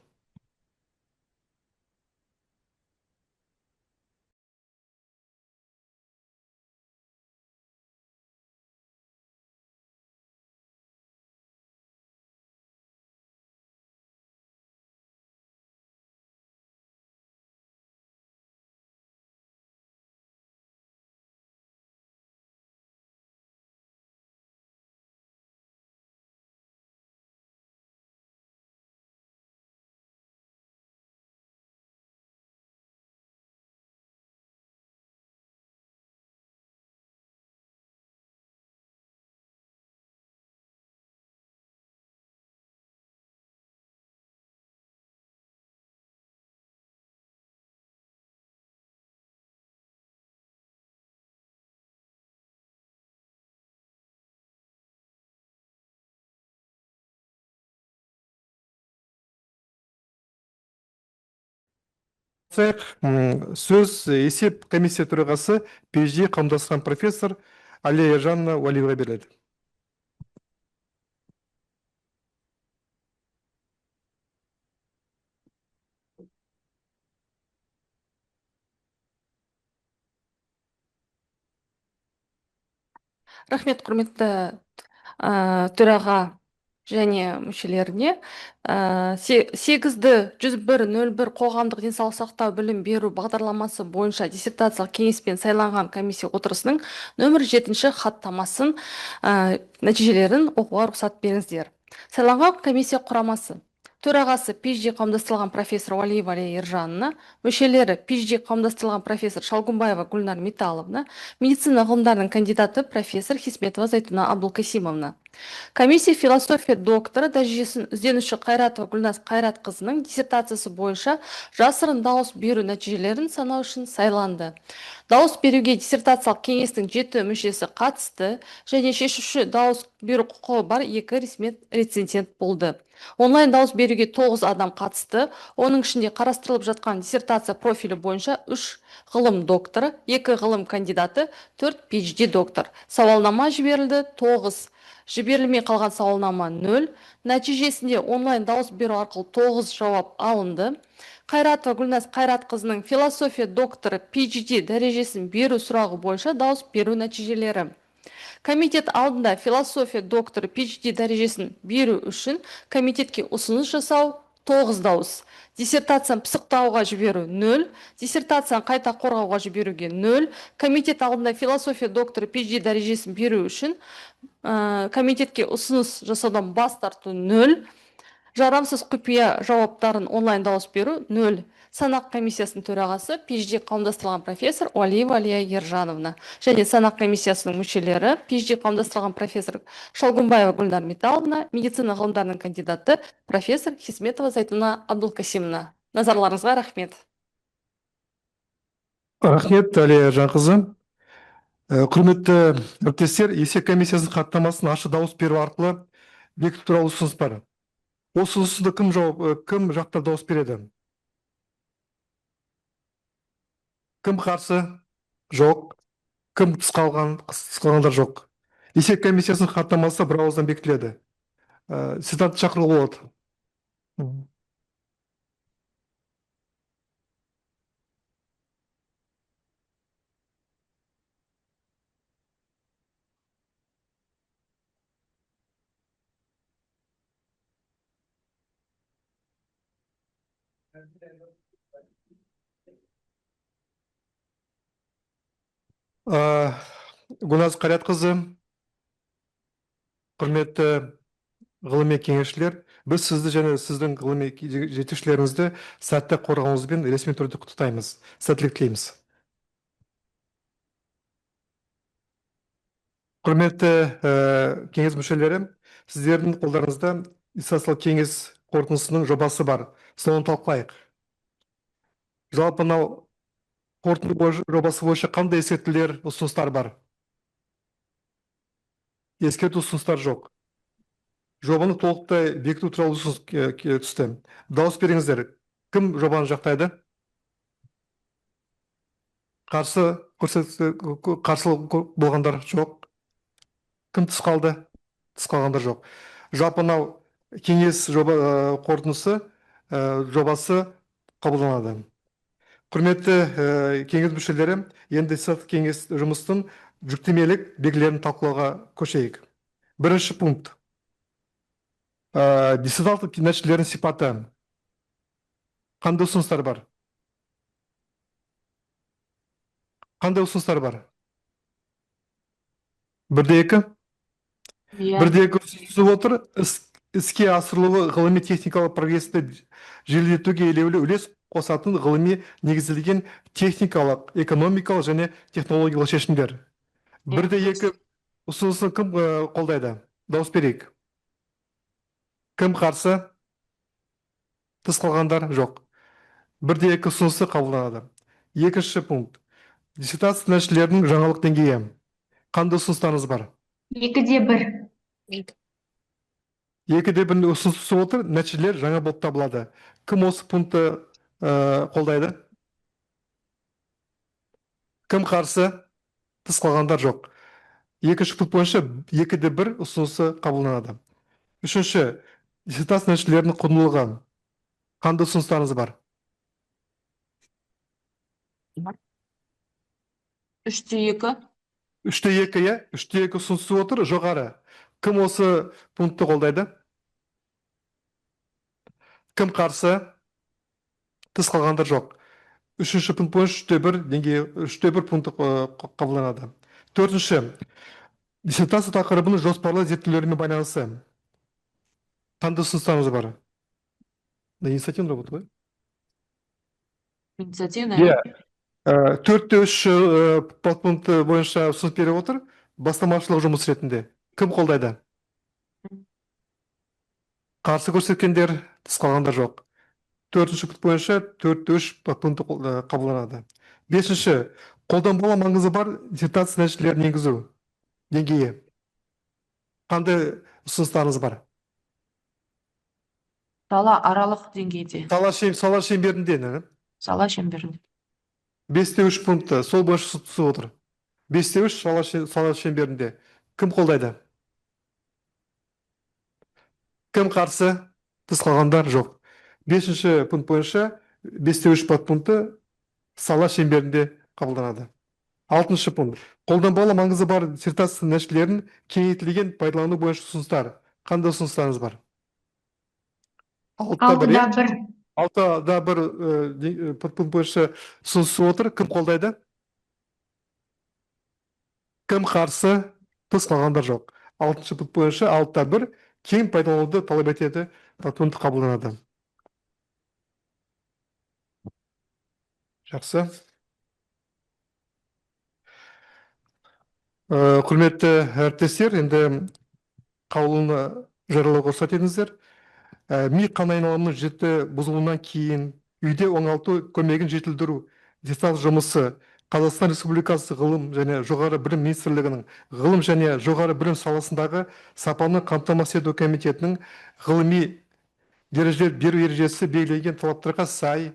Сөз есеп комиссия төрағасы PhD қауымдастырған профессор Алия Ержановна Уалиева беріледі. Рахмет, құрметті төраға және мүшелеріне. 8-101-01 қоғамдық денсаулық сақтау білім беру бағдарламасы бойынша диссертациялық кеңеспен сайланған комиссия отырысының нөмір 7-ші хаттамасын нәтижелерін оқуға рұқсат беріңіздер. Сайланған комиссия құрамасы: төрағасы PhD қауымдастырылған профессор Уалиева Алия Ержановна, мүшелері PhD қауымдастырылған профессор Шалгумбаева Гүлнар Металловна, медицина ғылымдарының кандидаты профессор Хисметова Зайтуна Абдулкасимовна. Комиссия философия докторы дәрежесін ізденуші Қайратова Гүлназ Қайратқызының диссертациясы бойынша жасырын дауыс беру нәтижелерін санау үшін сайланды. Дауыс беруге диссертациялық кеңестің 7 мүшесі қатысты және шешуші дауыс беру құқығы бар 2 ресми рецензент болды. Онлайн дауыс беруге 9 адам қатысты. Оның ішінде қарастырылып жатқан диссертация профилі бойынша 3 ғылым докторы, 2 ғылым кандидаты, 4 PhD доктор. Сауалнама жіберілді 9. Жіберілмей қалған сауалнама 0. Нәтижесінде онлайн дауыс беру арқылы 9 жауап алынды. Қайратова Гүлназ Қайратқызының философия докторы PhD дәрежесін беру сұрағы бойынша дауыс беру нәтижелері. Комитет алдында философия докторы PhD дәрежесін беру үшін комитетке ұсыныс жасау 9 дауыс. Диссертацияны пысықтауға жіберу 0, диссертацияны қайта қорғауға жіберуге 0, комитет алдында философия докторы PhD дәрежесін беру үшін комитетке ұсыныс жасаудан бас тарту 0, жарамсыз құпия жауаптарын онлайн дауыс беру 0. Санақ комиссиясының төрағасы PhD қауымдастырылған профессор Уалиева Алия Ержановна және санақ комиссиясының мүшелері PhD қауымдастырылған профессор Шалгумбаева Гүлнар Металловна, медицина ғылымдарының кандидаты профессор Хисметова Зайтуна Абдулкасимовна. Назарларыңызға рахмет. Рахмет, Алия Ержанқызы. Құрметті әріптестер, есеп комиссиясының хаттамасын ашық дауыс беру арқылы бекіту туралы ұсыныс бар. Осы ұсынысты кім жақтар дауыс береді? Кім қарсы? Жоқ. Кім тыс қалғандар жоқ. Есеп комиссиясының хаттамасы бір ауыздан бекітіледі. Сенатты шақыруға болады. Гүлназ Қайратқызы, құрметті ғылыми кеңесшілер, біз сізді және сіздің ғылыми жетекшілеріңізді сәтті қорғауыңызбен ресми түрде құттықтаймыз. Сәттілік тілейміз. Құрметті кеңес мүшелері, сіздердің қолдарыңызда иссациялық кеңес қорытындысының жобасы бар. Соны талқылайық. Жалпы мынау қорытынды жобасы бойынша қандай ескертулер, ұсыныстар бар? Ескерту ұсыныстар жоқ. Жобаны толықтай бекіту туралы ұсыныс түсті. Дауыс беріңіздер. Кім жобаны жақтайды? Қарсы болғандар жоқ. Кім тыс қалды? Тыс қалғандар жоқ. Жалпы мынау кеңес қорытындысы жобасы қабылданады. Құрметті кеңес мүшелері, енді кеңес жұмыстың жүктемелік белгілерін талқылауға көшейік. Бірінші пункт. Диссертациялық нәтижелердің сипаты. Қандай ұсыныстар бар? Қандай ұсыныстар бар? Бірде екі? Бірде екі ұсынысы отыр. Іске асырылуы ғылыми техникалық прогресті желдетуге елеулі үлес қосатын ғылыми негізделген техникалық, экономикалық және технологиялық шешімдер. Бірде екі ұсынысын кім қолдайды? Дауыс берейік. Кім қарсы? Тыс қалғандар жоқ. Бірде екі ұсынысы қабылданады. Екінші пункт. Диссертация нәтижелерінің жаңалық деңгейі. Қандай ұсыныстарыңыз бар? 2-1. 2-1 ұсынысы отыр, нәтижелер жаңа болып табылады. Кім осы пунктты қолдайды? Кім қарсы? Тыс қалғандар жоқ. Екінші пункт бойынша 2-1 ұсынысы қабылданады. Үшінші, диссертация нәтижелерінің құндылығы. Қандай ұсыныстарыңыз бар? 3-2. 3-2, иә? 3-2 ұсынысы отыр, жоғары. Кім осы пунктты қолдайды? Кім қарсы? Тыс қалғандар жоқ. Үшінші пункт бойынша 3-1 деңгейі, 3-1 пункты қабылданады. Төртінші, диссертация тақырыбының жоспарлы зерттеулерімен байланысы. Қандай ұсыныстарыңыз бар? Инициативный работа, ғой? Инициативный. 4-3 подпункты бойынша ұсыныс беріп отыр, бастамашылық жұмыс ретінде. Кім қолдайды? Қарсы көрсеткендер, тыс қалғандар жоқ. 4-ші пункт бойынша 4-3 подпункты қабылданады. 5-ші, қолданбалы маңызы бар диссертация нәтижелерін енгізу деңгейі. Қандай ұсыныстарыңыз бар? Сала аралық деңгейде. Сала шеңберінде, не? Сала шеңберінде. 5-3 пункты, сол бойынша түсіп отыр. 5-3 сала шеңберінде. Кім қолдайды? Кім қарсы? Тыс қалғандар жоқ. 5-ші пункт бойынша 5-3 подпункты сала шеңберінде қабылданады. 6-шы пункт. Қолданбалы маңызы бар диссертация нәтижелерін кеңейтілген пайдалану бойынша ұсыныстар. Қандай ұсыныстарыңыз бар? 6-1. 6-1 подпункт бойынша ұсынысы отыр. Кім қолдайды? Кім қарсы? Тыс қалғандар жоқ. 6-шы пункт бойынша 6-1 кең пайдалануды талап етеді, подпункт қабылданады. Жақсы. Құрметті әріптестер, енді қаулыны жариялауға рұқсат етіңіздер. Ми қан айналымының жіті бұзылуынан кейін үйде оңалту көмегін жетілдіру диссертация жұмысы Қазақстан Республикасы ғылым және жоғары білім министрлігінің ғылым және жоғары білім саласындағы сапаны қамтамасыз ету комитетінің ғылыми дәрежелер беру ережесі белгіленген талаптарға сай,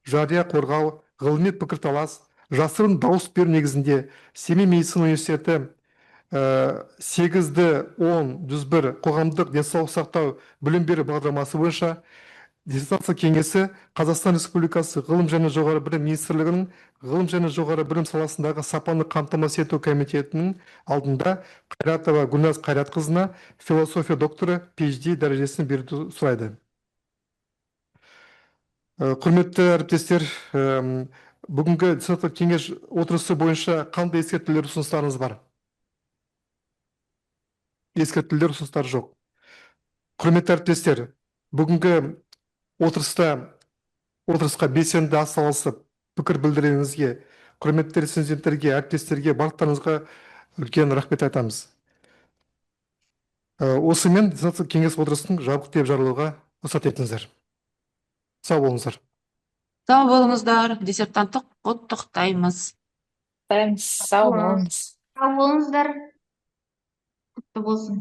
жария қорғау, ғылыми пікірталас, жасырын дауыс беру негізінде Семей медицина университеті 8-10-101 қоғамдық денсаулық сақтау білім беру бағдарламасы бойынша диссертация кеңесі Қазақстан Республикасы ғылым және жоғары білім министрлігінің ғылым және жоғары білім саласындағы сапаны қамтамасыз ету комитетінің алдында Қайратова Гүлназ Қайратқызына философия докторы PhD дәрежесін беруді сұрайды. Құрметті әріптестер, бүгінгі депутаттық кеңес отырысы бойынша қандай ескертулер ұсыныстарыңыз бар? Ескертулер ұсыныстар жоқ. Құрметті әріптестер, бүгінгі отырысқа белсенді атсалысып пікір білдіргеніңізге, құрметті рецензенттерге, әріптестерге, барлықтарыңызға үлкен рахмет айтамыз. Осымен депутаттық кеңес отырысын жабық деп жариялауға рұқсат етіңіздер. Сау болыңыздар. Сау болыңыздар, диссертанттық құттықтаймыз. Сау болыңыз. Сау болыңыздар. Құтты болсын.